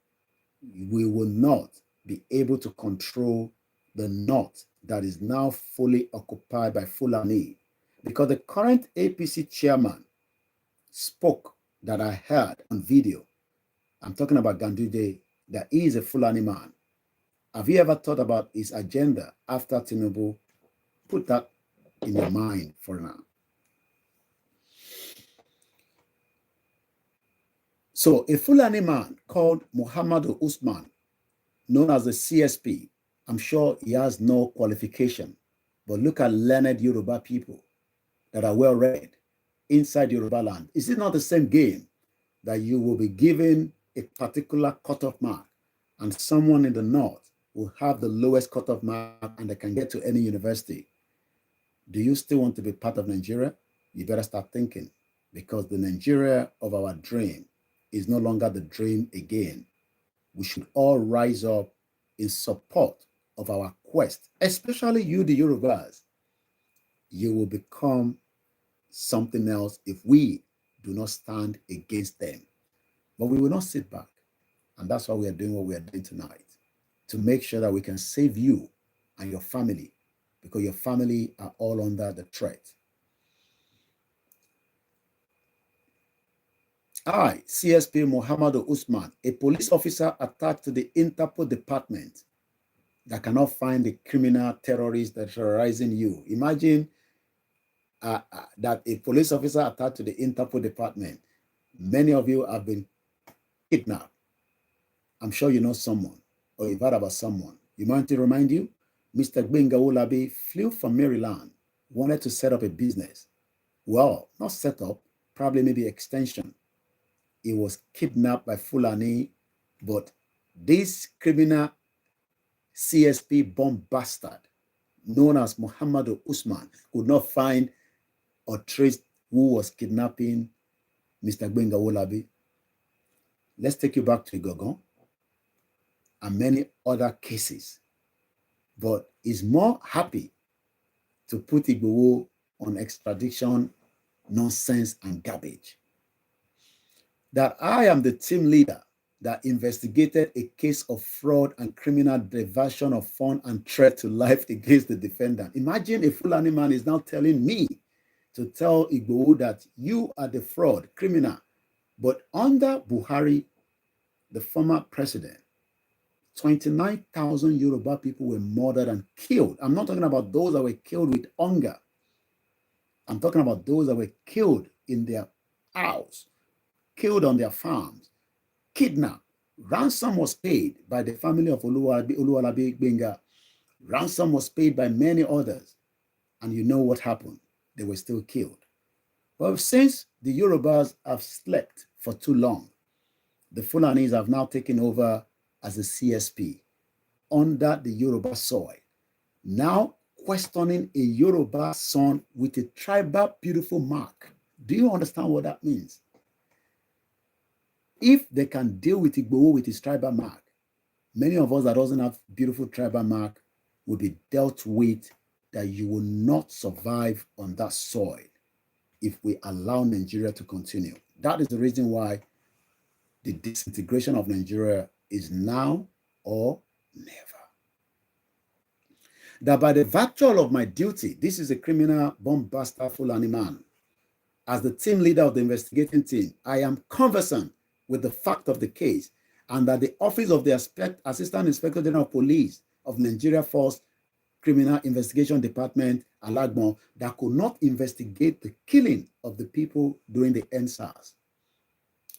we will not be able to control the north that is now fully occupied by Fulani, because the current APC chairman spoke, that I heard on video. I'm talking about Ganduje, that he is a Fulani man. Have you ever thought about his agenda after Tinubu? Put that in your mind for now. So a Fulani man called Muhammad Usman, known as the CSP, I'm sure he has no qualification, but look at learned Yoruba people that are well read inside Yoruba land? Is it not the same game that you will be given a particular cutoff mark and someone in the north will have the lowest cutoff mark and they can get to any university? Do you still want to be part of Nigeria? You better start thinking, because the Nigeria of our dream is no longer the dream again. We should all rise up in support of our quest, especially you, the Yorubas. You will become something else if we do not stand against them. But we will not sit back. And that's why we are doing what we are doing tonight, to make sure that we can save you and your family, because your family are all under the threat. I, CSP Muhammadu Usman, a police officer attached to the Interpol department that cannot find the criminal terrorists that are terrorizing you. Imagine that a police officer attached to the Interpol department. Many of you have been kidnapped. I'm sure you know someone, or you've heard about someone. You want to remind you? Mr. Gbenga Olabi flew from Maryland, wanted to set up a business. Well, not set up, probably maybe extension. He was kidnapped by Fulani, but this criminal CSP bomb bastard, known as Muhammadu Usman, could not find or trace who was kidnapping Mr. Gbenga Olabi. Let's take you back to Igboho and many other cases. But he's more happy to put Igboho on extradition nonsense and garbage. That I am the team leader that investigated a case of fraud and criminal diversion of fund and threat to life against the defendant. Imagine a Fulani man is now telling me to tell Igboho that you are the fraud criminal. But under Buhari, the former president, 29,000 Yoruba people were murdered and killed. I'm not talking about those that were killed with hunger. I'm talking about those that were killed in their house, killed on their farms, kidnapped. Ransom was paid by the family of Oluwalabi Gbenga. Ransom was paid by many others. And you know what happened? They were still killed. But since the Yorubas have slept for too long, the Fulanis have now taken over as a CSP under the Yoruba soil. Now questioning a Yoruba son with a tribal beautiful mark. Do you understand what that means? If they can deal with Igboho with his tribal mark, many of us that doesn't have beautiful tribal mark will be dealt with that you will not survive on that soil if we allow Nigeria to continue. That is the reason why the disintegration of Nigeria is now or never. That by the virtue of my duty, this is a criminal bomb-buster Fulani man. As the team leader of the investigating team, I am conversant with the fact of the case, and that the office of the Assistant Inspector General of Police of Nigeria Force Criminal Investigation Department, Alagbon, that could not investigate the killing of the people during the NSAS,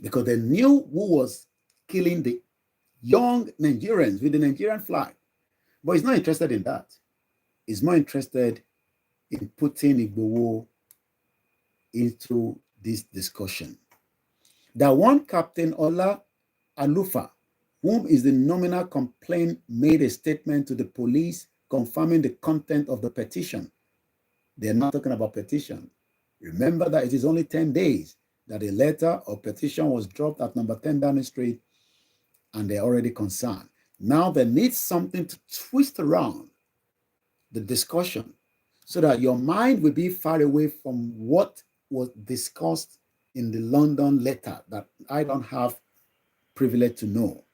because they knew who was killing the young Nigerians with the Nigerian flag. But he's not interested in that. He's more interested in putting Igboho into this discussion. That one Captain Ola Alufa, whom is the nominal complaint, made a statement to the police confirming the content of the petition. They're not talking about petition. Remember that it is only 10 days that a letter or petition was dropped at number 10 Downing Street, and they're already concerned. Now they need something to twist around the discussion so that your mind will be far away from what was discussed in the London letter that I don't have privilege to know.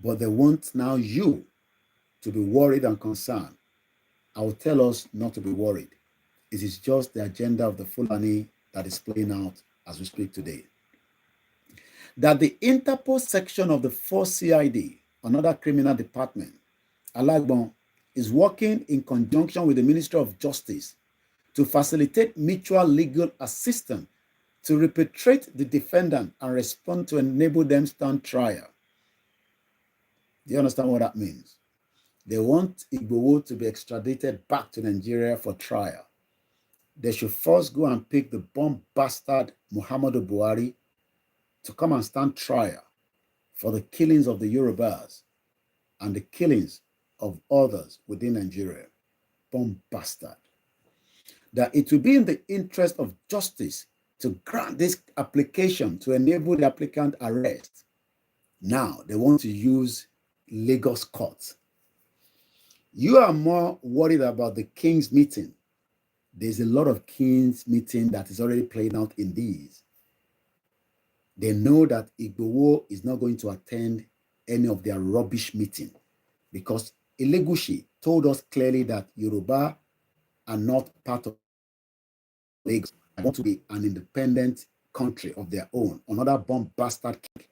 But they want now you to be worried and concerned. I will tell us not to be worried. It is just the agenda of the Fulani that is playing out as we speak today. That the Interpol section of the 4th CID, another criminal department, Alagbon, is working in conjunction with the Ministry of Justice to facilitate mutual legal assistance to repatriate the defendant and respond to enable them stand trial. Do you understand what that means? They want Igboho to be extradited back to Nigeria for trial. they should first go and pick the bomb bastard Muhammadu Buhari to come and stand trial for the killings of the Yorubas and the killings of others within Nigeria. Bomb bastard. That it will be in the interest of justice to grant this application to enable the applicant arrest. Now they want to use Lagos courts. You are more worried about the King's meeting. There's a lot of King's meeting that is already playing out in these. They know that Igboho is not going to attend any of their rubbish meeting because Elegushi told us clearly that Yoruba are not part of Lagos. They want to be an independent country of their own. Another bomb bastard king.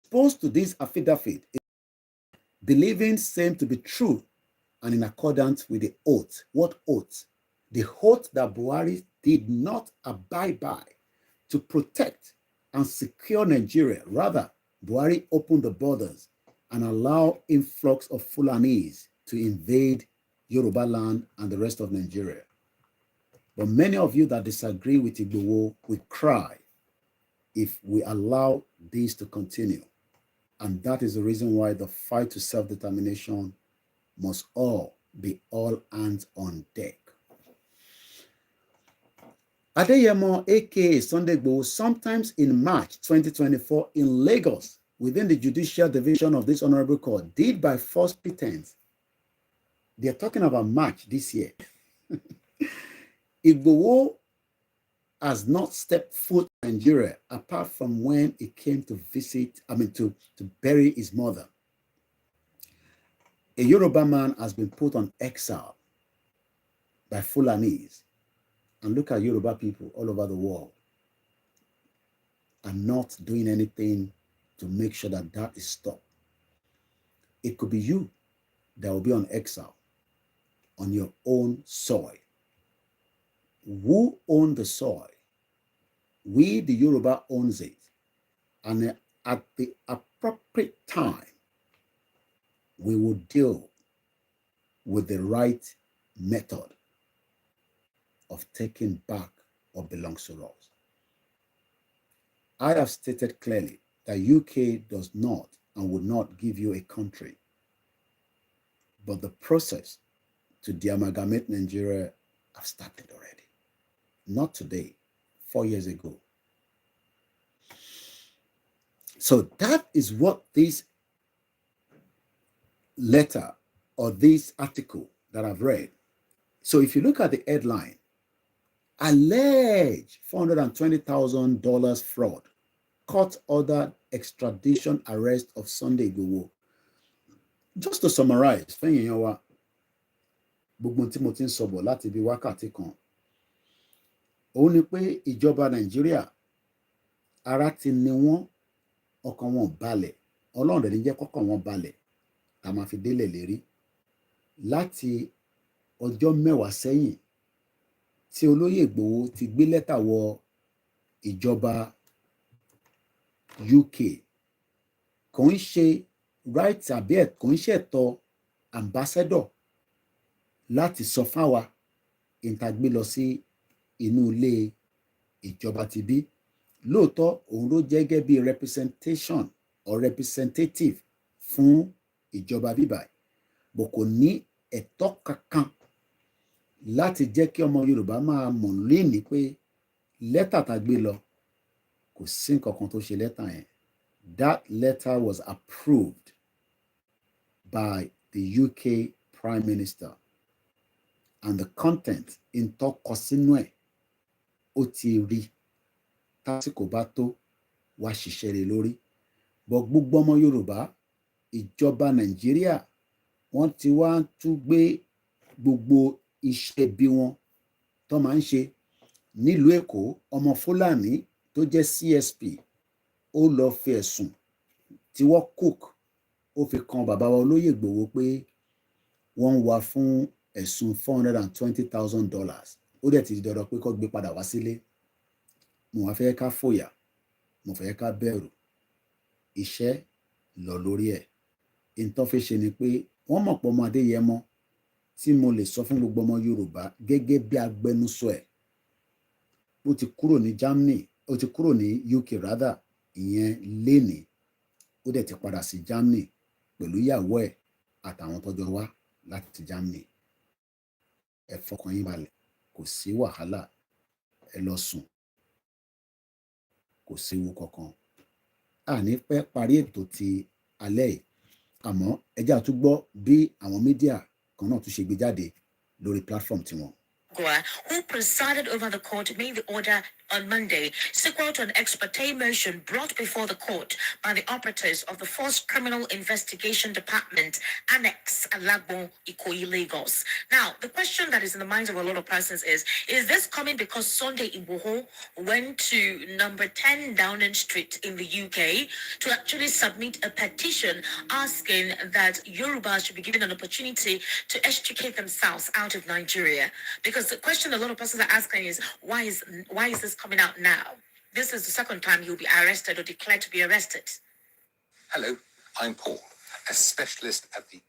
Exposed to this affidavit, believing same to be true and in accordance with the oath. What oath? The oath that Buhari did not abide by to protect and secure Nigeria. Rather, Buhari opened the borders and allowed influx of Fulanis to invade Yoruba land and the rest of Nigeria. But many of you that disagree with Igboho will cry if we allow this to continue. And that is the reason why the fight to self-determination must all be all hands on deck. Adeyemo, aka Sunday Igboho, sometimes in March 2024 in Lagos, within the Judicial Division of this Honorable Court, did by false pretense. They're talking about March this year. Igboho has not stepped foot in Nigeria apart from when he came to visit, to bury his mother. A Yoruba man has been put on exile by Fulanis. And look at Yoruba people all over the world are not doing anything to make sure that that is stopped. It could be you that will be on exile on your own soil. Who owns the soil? We, the Yoruba, owns it. And at the appropriate time, we will deal with the right method of taking back what belongs to us. I have stated clearly that UK does not and would not give you a country. But the process to de-amalgamate Nigeria have started already. Not today, 4 years ago. So that is what this letter or this article that I've read. So if you look at the headline, alleged $420,000 fraud, court ordered extradition arrest of Sunday Igboho. Just to summarize, fẹ́yìn yẹn wá, gbogbo tí mo ti ń sọ bọ̀ láti bí wákàtí kan, òun ni pé ìjọba Nàìjíríà ara ti ní wọ́n, ọkàn wọn balẹ̀, Ọlọ́run dẹ̀ ní jẹ́ kọ́kàn wọn balẹ̀, tá máa fi délẹ̀ lérí. Láti ọjọ́ mẹ́wàá sẹ́yìn tí olóyè Ìgbòho ti gbé lẹ́tà wọ ìjọba UK, kò ń ṣe right àbí kò ń ṣẹ̀tọ́ ambassador láti sọ fáwa ìntàgbé lọ sí inú ilé ìjọba ti bí. Lóòótọ́ òun ló jẹ́ gẹ́gẹ́ bí representation or representative fún ìjọba bíbáyìí, bò kò ní ẹ̀tọ́ kankan láti jẹ́ kí ọmọ Yorùbá máa mọ̀ lénìí pé lẹ́tà tá gbé lọ kò sí nǹkan kan tó ṣe lẹ́tà yẹn. That letter was approved by the UK Prime Minister, and the content in tó kọ sínú ẹ̀ ó ti rí tásìkò bá tó wá ṣiṣẹ́ rẹ̀ lórí. But gbogbo ọmọ Yorùbá, ìjọba Nàìjíríà, wọ́n ti wá tún gbé gbogbo iṣẹ́ bí wọn tó máa ń ṣe. Nílùú Èkó, ọmọ Fúlàní tó jẹ́ CSP ó lọ fi ẹ̀sùn tí wọ́n cook ó fi kan bàbá wa olóyè Ìgbòho pé wọ́n ń wá fún ẹ̀sùn $420,000. Ó dẹ̀ ti di dandan pé kó gbé padà wá sílé. Mo wá fẹ́ ká fòyà, mo fẹ́ ká bẹ̀rù. Iṣẹ́ lọ lórí ẹ̀. Ìtàn fi ṣe ni pé wọ́n mọ̀ pé ọmọ Adéyẹmọ tí mo lè sọ fún gbogbo ọmọ Yorùbá gẹ́gẹ́ bí agbẹnusọ ẹ̀ ó ti kúrò ní Germany ó ti kúrò ní UK rather ìyẹn lénìí ó dẹ̀ ti padà sí Germany pẹ̀lú ìyàwó ẹ̀ àtàwọn tọ́jọ́ wá láti Germany. Ẹ fọkàn yín balẹ̀, kò sí wàhálà, ẹ lọ sùn, kò séwu kankan. Àní pẹ́ parí ètò ti alẹ́ yìí, àmọ́ ẹ jẹ́ á tún gbọ́ bí àwọn mídíà kan náà tún ṣe gbé jáde lórí platform tiwọn. Who presided over the court, made the order on Monday, sequel to an ex parte motion brought before the court by the operatives of the Force Criminal Investigation Department, Annex OLAYOMI Koiki, Lagos. Now, the question that is in the minds of a lot of persons is this coming because Sunday Igboho went to number 10 Downing Street in the UK to actually submit a petition asking that Yorubas should be given an opportunity to extricate themselves out of Nigeria? Because the question a lot of persons are asking is, why is this coming out now? This is the second time you'll be arrested or declared to be arrested. Hello, I'm Paul, a specialist at the...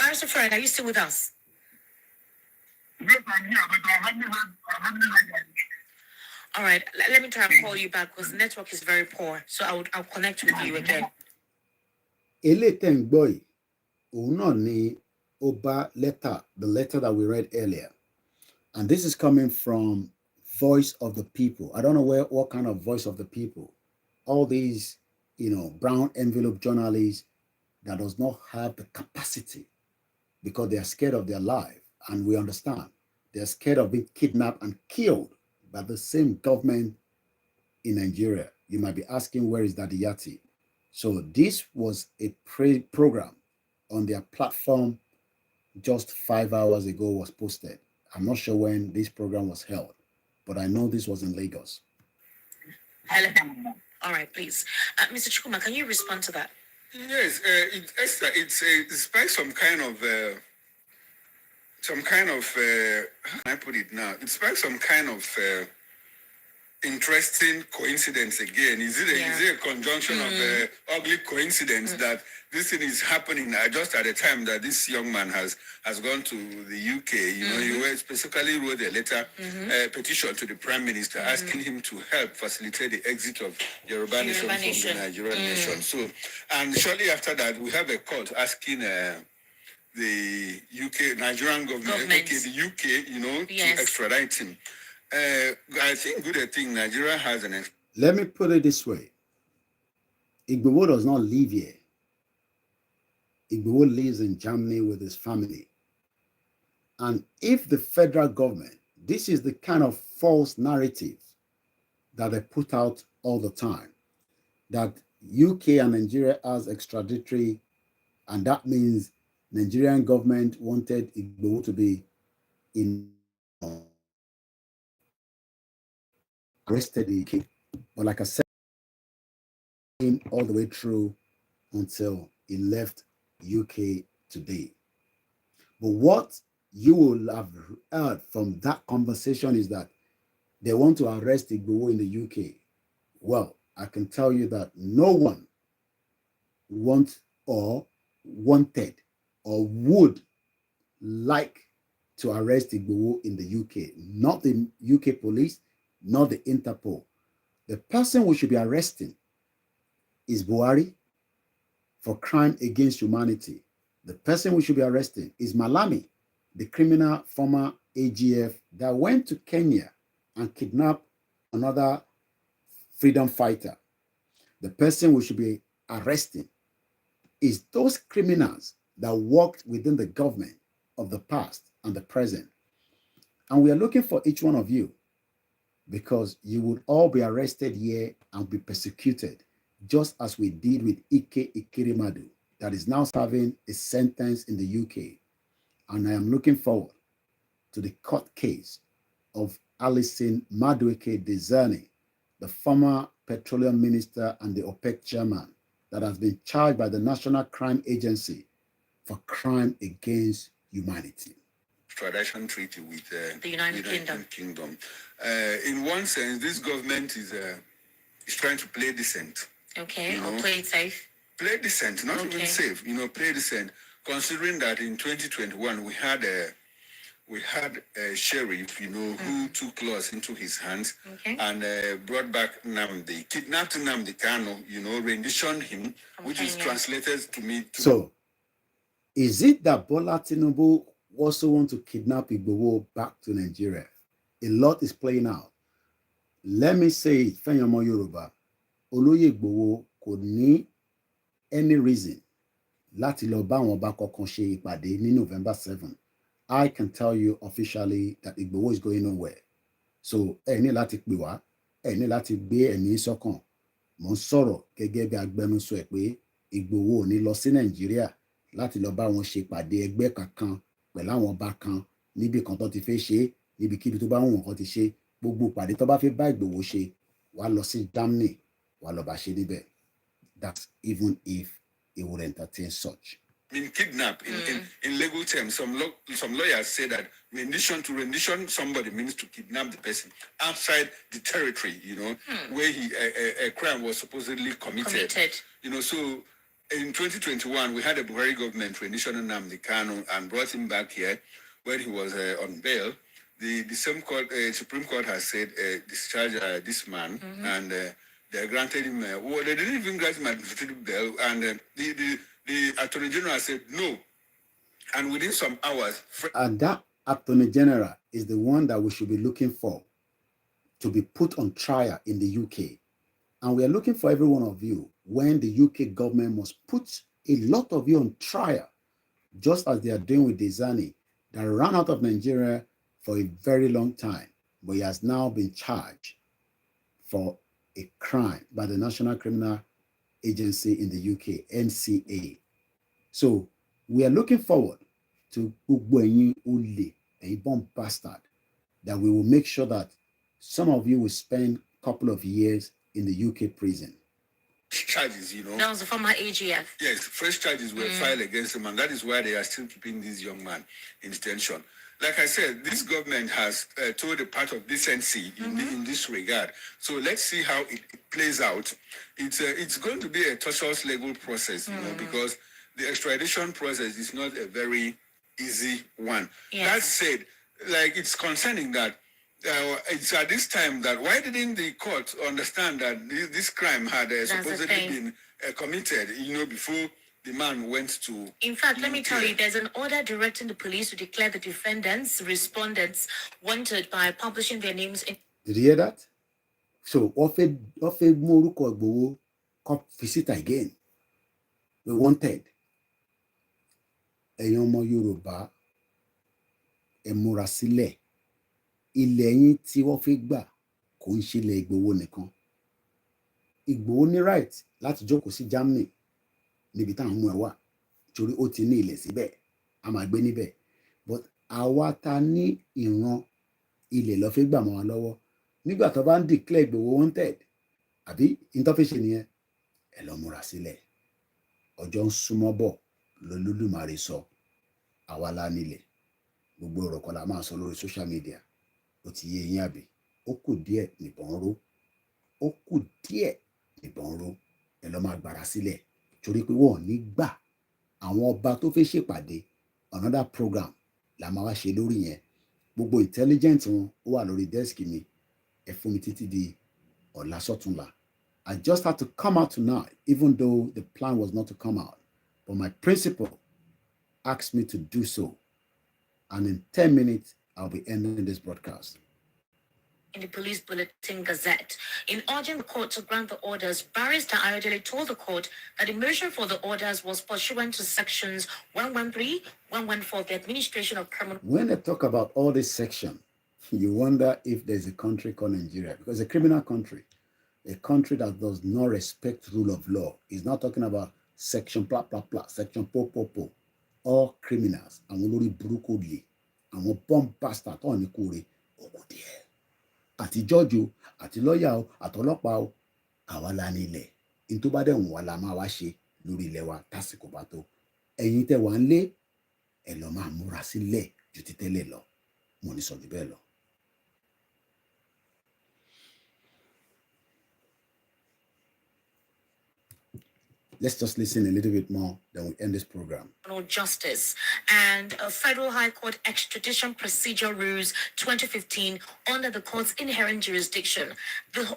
Barrister Fred, are you still with us? Yes, I'm here, but I haven't heard. All right, let me try and call you back because the network is very poor. So I'll connect with you again. Eléyìí tẹ́ ń gbọ́ yìí, òun náà ni ó bá the letter that we read earlier. And this is coming from Voice of the People. I don't know what kind of Voice of the People. All these, brown envelope journalists that does not have the capacity because they are scared of their life. And we understand. They're scared of being kidnapped and killed by the same government in Nigeria. You might be asking, where is Daddy Yati? So this was a program on their platform just 5 hours ago was posted. I'm not sure when this program was held, but I know this was in Lagos. Hello. All right, plea Mr. Chukuma, can you respond to that? Yes, it's by some kind of how can I put it now? It's by some kind of interesting coincidence again. Is it a conjunction of ugly coincidence that this thing is happening just at the time that this young man has gone to the UK? He specifically wrote a letter, petition to the Prime Minister asking him to help facilitate the exit of Yoruba nation from the Nigerian nation. So, and shortly after that, we have a court asking the UK, Nigerian government, the UK, to extradite him. I think Nigeria has an... Let me put it this way. Igboho does not live here. Igboho lives in Germany with his family. And if the federal government, this is the kind of false narrative that they put out all the time, that UK and Nigeria has extraditory, and that means Nigerian government wanted Igboho to be arrested in UK. But like I said, all the way through until he left UK today. But what you will have heard from that conversation is that they want to arrest Igboho in the UK. Well, I can tell you that no one wanted or would like to arrest Igboho in the UK. Not the UK police, not the Interpol. The person we should be arresting is Buhari for crime against humanity. The person we should be arresting is Malami, the criminal former AGF that went to Kenya and kidnapped another freedom fighter. The person we should be arresting is those criminals that worked within the government of the past and the present. And we are looking for each one of you, because you would all be arrested here and be persecuted, just as we did with Ike Ikirimadu, that is now serving a sentence in the UK. And I am looking forward to the court case of Alison Madueke Dezani, the former petroleum minister and the OPEC chairman, that has been charged by the National Crime Agency for crime against humanity. Extradition treaty with the United Kingdom. In one sense, this government is trying to play decent. Okay, or play it safe. play decent, not even safe, play decent, considering that in 2021 we had a sheriff, who took laws into his hands and brought back Namdi, kidnapped Namdi Kano, renditioned him, which is translated to me. So, is it that Bola Tinubu also want to kidnap Igboho back to Nigeria? A lot is playing out. Let me say it, Fenyomo Yoruba, Olóyè Igboho kò ní any reason láti lọ bá wọn bá kankan ṣe ìpàdé ní November 7. I can tell you officially that Igboho is going nowhere. So, ẹ ní láti pè wá, ẹ ní láti gbé ẹ̀mí sọ́kàn. Mo ń sọ̀rọ̀ gẹ́gẹ́ bí agbẹnusọ ẹ̀ pé Igboho ò ní lọ sí Nàìjíríà láti lọ bá wọn ṣe ìpàdé ẹgbẹ́ kankan pẹ̀lú àwọn ọba kan níbi kan tó ti fẹ́ ṣe, níbikíbi tó bá wù wọ́n kan ti ṣe, gbogbo ìpàdé tó bá fẹ́ bá Igboho ṣe, wá lọ sí Germany, wá lọ bá ṣe níbẹ̀. That's even if he would entertain such. Kidnap in legal terms, some lawyers say that rendition somebody means to kidnap the person outside the territory, where a crime was supposedly committed. So in 2021 we had a Buhari government renditioning Nnamdi Kanu and brought him back here when he was on bail. The same court, Supreme Court has said discharge this man, and they granted him. Well, they didn't even grant him administrative bail, and the Attorney General said no. And within some hours... And that Attorney General is the one that we should be looking for to be put on trial in the UK. And we are looking for every one of you when the UK government must put a lot of you on trial, just as they are doing with Dezani, that ran out of Nigeria for a very long time, but he has now been charged for a crime by the National Criminal Agency in the UK, NCA. So we are looking forward to Ule, a bomb bastard, that we will make sure that some of you will spend a couple of years in the UK prison. Charges, That was the former AGF. Yes, fresh charges were filed against him, and that is why they are still keeping this young man in detention. Like I said, this government has told a part of decency in this regard. So let's see how it plays out. It's going to be a tortuous legal process, because the extradition process is not a very easy one. Yes. That said, it's concerning that it's at this time that why didn't the court understand that this crime had supposedly been committed, before the man went to... In fact, let me tell you, there's an order directing the police to declare the defendants, respondents, wanted by publishing their names in... Did you hear that? So, offered Moruko Igboho cop visit again. We wanted. Ẹ̀yin ọmọ Yorùbá, ẹ múra sílẹ̀. Ilẹ̀ yín tí wọ́n fẹ́ gbà kò ń ṣe ilẹ̀ Igboho nìkan. Igboho ní right láti jókòó sí Germany níbi táwọn ọmọ ẹ̀ wà, torí ó ti ní ilẹ̀ síbẹ̀, a máa gbé níbẹ̀. But àwa ta ní ìran ilẹ̀ ló fẹ́ gbà mọ́ wa lọ́wọ́. Nígbà tó bá ń declare Igboho wanted, àbí ìtọ́fẹ́ṣe nìyẹn, ẹ lọ múra sílẹ̀. Ọjọ́ ń súnmọ́ bọ̀ lọ́lọ́dúnmarè sọ, àwa la nílẹ̀. Gbogbo ọ̀rọ̀ kan la máa sọ lórí social media. Ó ti yé yín àbí? Ó kù díẹ̀ nìbọn ró. Ó kù díẹ̀ nìbọn ró. Ẹ lọ máa gbára sílẹ̀. Torí pé wọ́n ní gbà àwọn ọba tó fẹ́ ṣèpàdé another program la máa wá ṣe lórí yẹn. Gbogbo intelligent wọn ó wà lórí desk mi. Ẹ fún mi títí di ọ̀la sọ́túnla. I just had to come out tonight, even though the plan was not to come out. But my principal asked me to do so. And in 10 minutes, I'll be ending this broadcast. In the Police Bulletin Gazette. In urging the court to grant the orders, Barrister Ayodele told the court that the motion for the orders was pursuant to sections 113, 114, the Administration of Criminal... When they talk about all this section, you wonder if there's a country called Nigeria, because a criminal country, a country that does not respect rule of law, is not talking about section blah, blah, blah, section po, po, po. All criminals, and olórí burúkú lè, àwọn bomb bastard tó ní kúre, òkú díẹ̀. Àti judge o, àti lawyer o, àtọlọ́pàá o, àwa la nílẹ̀. In tó bá dẹ̀ wọ́n wa la máa wá ṣe lórí ilẹ̀ wa tásìkò bá tó. Ẹ̀yin tẹ́ wà ń lé, ẹ lọ máa múra sílẹ̀ ju ti tẹ́lẹ̀ lọ. Mo ní sọ jù bẹ́ẹ̀ lọ. Let's just listen a little bit more, then we end this program. Justice and Federal High Court Extradition Procedure Rules 2015 under the court's inherent jurisdiction.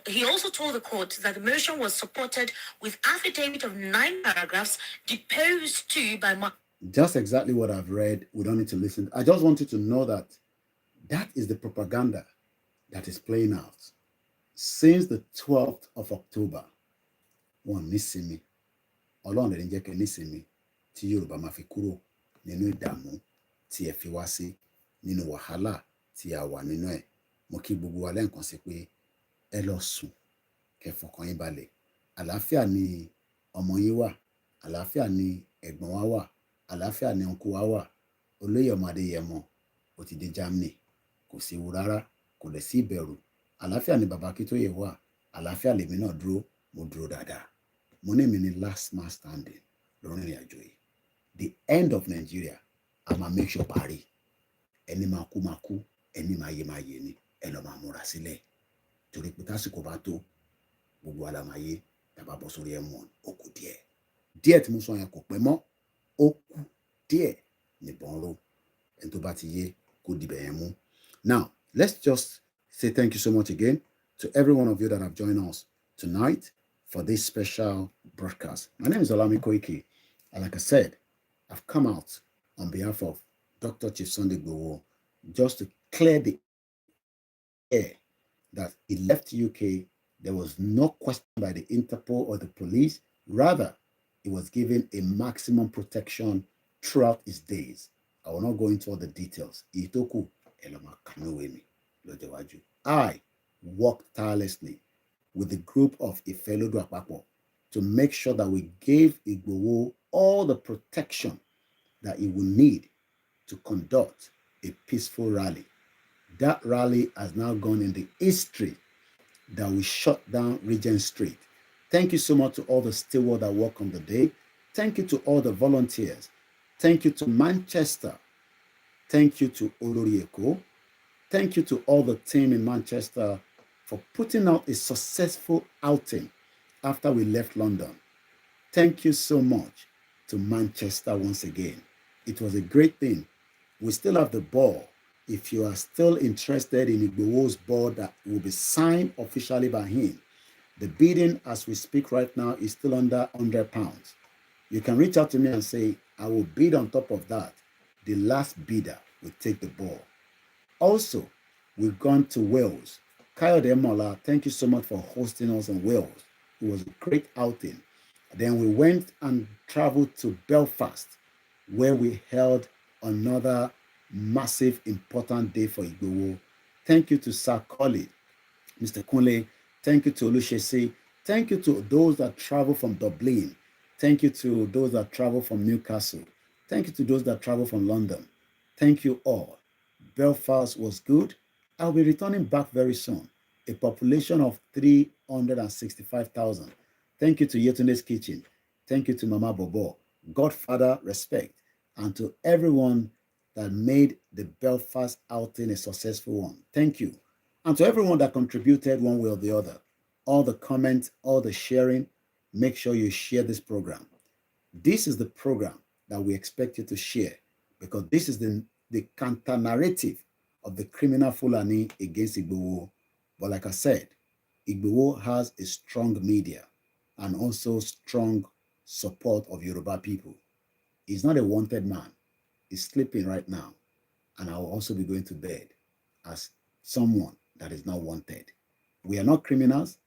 He also told the court that the motion was supported with affidavit of 9 paragraphs deposed to by... Just exactly what I've read. We don't need to listen. I just want you to know that that is the propaganda that is playing out. Since the 12th of October, one missing me. Ọlọ́run lè jẹ́ kẹ́ nísinmi tí Yorùbá máa fi kúrò nínú ìdààmú tí ẹ fi wá sí nínú wàhálà tí a wà nínú ẹ̀. Mo kí gbogbo wa lẹ́ẹ̀kan sí pé ẹ lọ sùn kẹ́ fọkàn yín balẹ̀. Àlàáfíà ni ọmọ yín wà, àlàáfíà ni ẹ̀gbọ́n wa wà, àlàáfíà ni ọ̀nkú wa wà. Olóyèmọ Adéyẹmọ ó ti dé Germany, kò sí ewu rárá, kò dẹ̀ sí ìbẹ̀rù. Àlàáfíà ni bàbá Akíntóyè wà, àlàáfíà lèmi náà dúró, mo dúró dáadáa. Mo ní mi ní last man standing lórí ìrìn àjò yìí. The end of Nigeria, a máa make sure parí. Ẹni máa kú, ẹni máa yé ni, ẹ lọ máa múra sílẹ̀. Torí pé tásìkò bá tó, gbogbo wa la máa yé, tàbá bọ́ sórí M1, ó kù díẹ̀. Díẹ̀ tí mo sọ yẹn kò pẹ́ mọ́, ó kù díẹ̀ níbọn ró. Ẹni tó bá ti yé kó dibẹ̀ yẹn mú. Now, let's just say thank you so much again to every one of you that have joined us tonight for this special broadcast. My name is OLAYOMI KOIKI, and like I said, I've come out on behalf of Dr. Chief Sunday Igboho just to clear the air that he left UK. There was no question by the Interpol or the police. Rather, he was given a maximum protection throughout his days. I will not go into all the details. I worked tirelessly with the group of Ifelodu Apapo to make sure that we gave Igboho all the protection that he would need to conduct a peaceful rally. That rally has now gone in the history that we shut down Regent Street. Thank you so much to all the stewards that work on the day. Thank you to all the volunteers. Thank you to Manchester. Thank you to Olorieko. Thank you to all the team in Manchester for putting out a successful outing after we left London. Thank you so much to Manchester once again. It was a great thing. We still have the ball. If you are still interested in Igboho's ball that will be signed officially by him, the bidding as we speak right now is still under £100. You can reach out to me and say, I will bid on top of that. The last bidder will take the ball. Also, we've gone to Wales. Kayode Mola, thank you so much for hosting us in Wales. It was a great outing. Then we went and traveled to Belfast, where we held another massive, important day for Igboho. Thank you to Sir Collie, Mr. Kunle. Thank you to Olushesi. Thank you to those that travel from Dublin. Thank you to those that travel from Newcastle. Thank you to those that travel from London. Thank you all. Belfast was good. I'll be returning back very soon. A population of 365,000. Thank you to Yetunde's Kitchen. Thank you to Mama Bobo. Godfather, respect. And to everyone that made the Belfast outing a successful one. Thank you. And to everyone that contributed one way or the other. All the comments, all the sharing. Make sure you share this program. This is the program that we expect you to share, because this is the counter narrative of the criminal Fulani against Igboho. But like I said, Igboho has a strong media and also strong support of Yoruba people. He's not a wanted man. He's sleeping right now. And I will also be going to bed as someone that is not wanted. We are not criminals,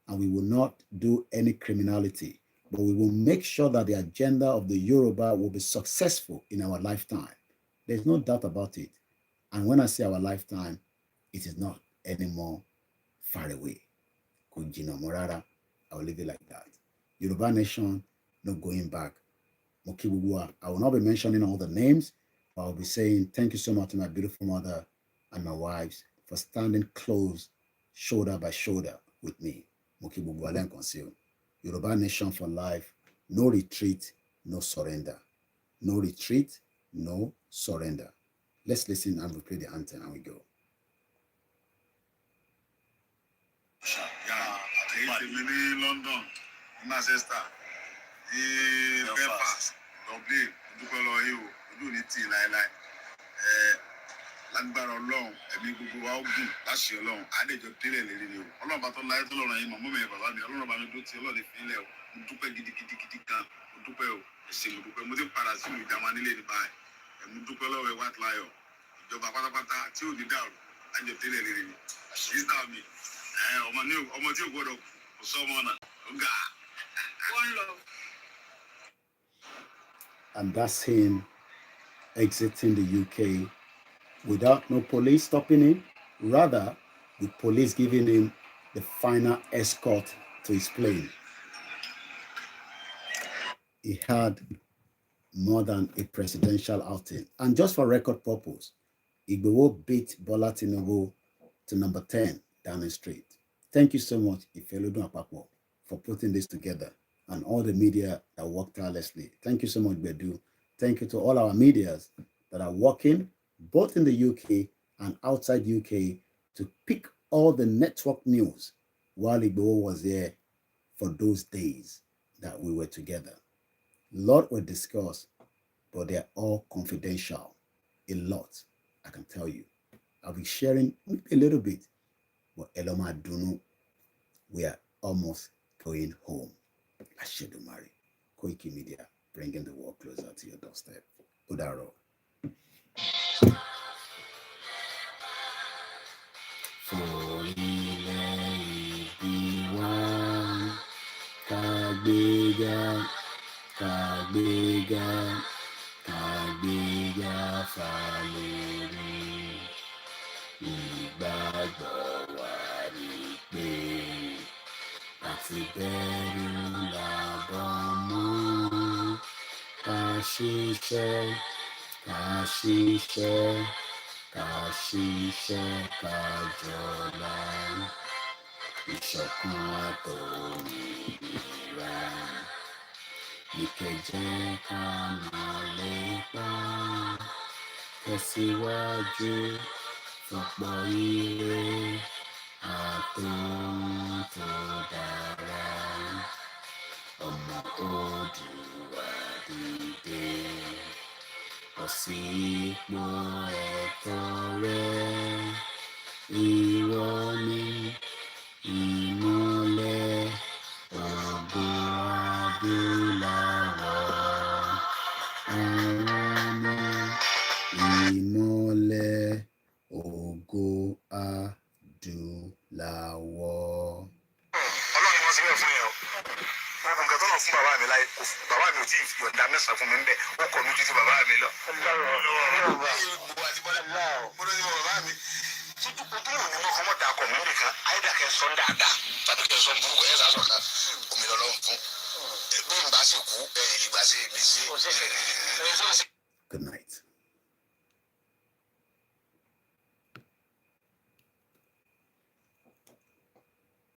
and we will not do any criminality, but we will make sure that the agenda of the Yoruba will be successful in our lifetime. There's no doubt about it. And when I say our lifetime, it is not anymore far away. Kujino Morara, I will leave it like that. Yoruba nation, no going back. Mokibubua, I will not be mentioning all the names, but I'll be saying thank you so much to my beautiful mother and my wives for standing close, shoulder by shoulder with me. Mokibubua Lenkonsil. Yoruba nation for life, no retreat, no surrender. No retreat, no surrender. Let's listen and we play the anthem and we go. London, Manchester. Belfast, Dublin, dúpẹ́ lọ yìí o, ojú ní tì láéláé. Lágbára Ọlọ́run, ẹ̀mí gbogbo wa ó gùn láṣẹ Ọlọ́run, àdéjọ délẹ̀ lérí ni o. Ọlọ́run bá tó láyé tó lọ́rùn yín, màmá mi bàbá mi, Ọlọ́run bá mi dó tí Ọlọ́run fi ilẹ̀ o. Mo dúpẹ́ gidigidi gan, mo dúpẹ́ o, ẹ̀ṣẹ̀ mo dúpẹ́. Mo ti padà sínú ìjàmá nílé ní báyìí. Mo dúpẹ́ lọ́wọ́ ẹ̀ White Lion, ìjọba pátápátá tí ò ní dàrú, àjọ délẹ̀ lérí ni. Sísá mi, ọmọ tí ò gbọ́dọ̀ kò sọ ọmọ náà, ó ga. One love. And that's him exiting the UK without no police stopping him, rather the police giving him the final escort to his plane. He had more than a presidential outing. And just for record purpose, Igboho beat Bola Tinubu to number 10 Downing Street. Thank you so much, Ifelodun Apapo, for putting this together, and all the media that worked tirelessly. Thank you so much, Bedu. Thank you to all our medias that are working both in the UK and outside UK to pick all the network news while Igboho was there for those days that we were together. A lot were discussed, but they're all confidential. A lot, I can tell you. I'll be sharing a little bit, but Eloma Dunu, we are almost going home. Ashedumari, Koikimedia, bringing the world closer to your doorstep. Udaro. Kagbega, Kagbega, Kagbega, Falori, Ìgbàgbọ́ wa ni pé àti bẹ̀rù làbọ̀ mọ́, ká ṣiṣẹ́, ká ṣiṣẹ́, ká ṣiṣẹ́, ká jọlá, ìṣọ̀kan àtòmìnira, ìkẹjẹ́ ká máa lépa, tẹ̀síwájú fọ̀pọ̀ ire àtòhun tó dára, ọmọ Oòduà dìde, bọ́ sípò ẹ̀tọ́ rẹ, ìwọ ni ìmọ́lẹ̀ ògo adúláwọ̀, àwọn ni ìmọ́lẹ̀ ògo adúláwọ̀. Ọlọ́run mọ̀ síbẹ̀ fún yẹn o. Gbogbo nǹkan tó lọ fún bàbá mi láyé, bàbá mi ò tí ì fi ọ̀dà mẹ́sàn-án fún mi ń bẹ̀, ó kọ̀ mí ju ti bàbá mi lọ. Tutuku tó wù nínú ọmọ dàkọ̀ mú nìkan, ayédàkẹ́ sọ dáadáa, tàbí kẹ́ sọ burúkú ẹ̀ sá sọ̀kan, omi lọ́lọ́run fún. Bí n bá sì kú, ìgbà sí ibi sí.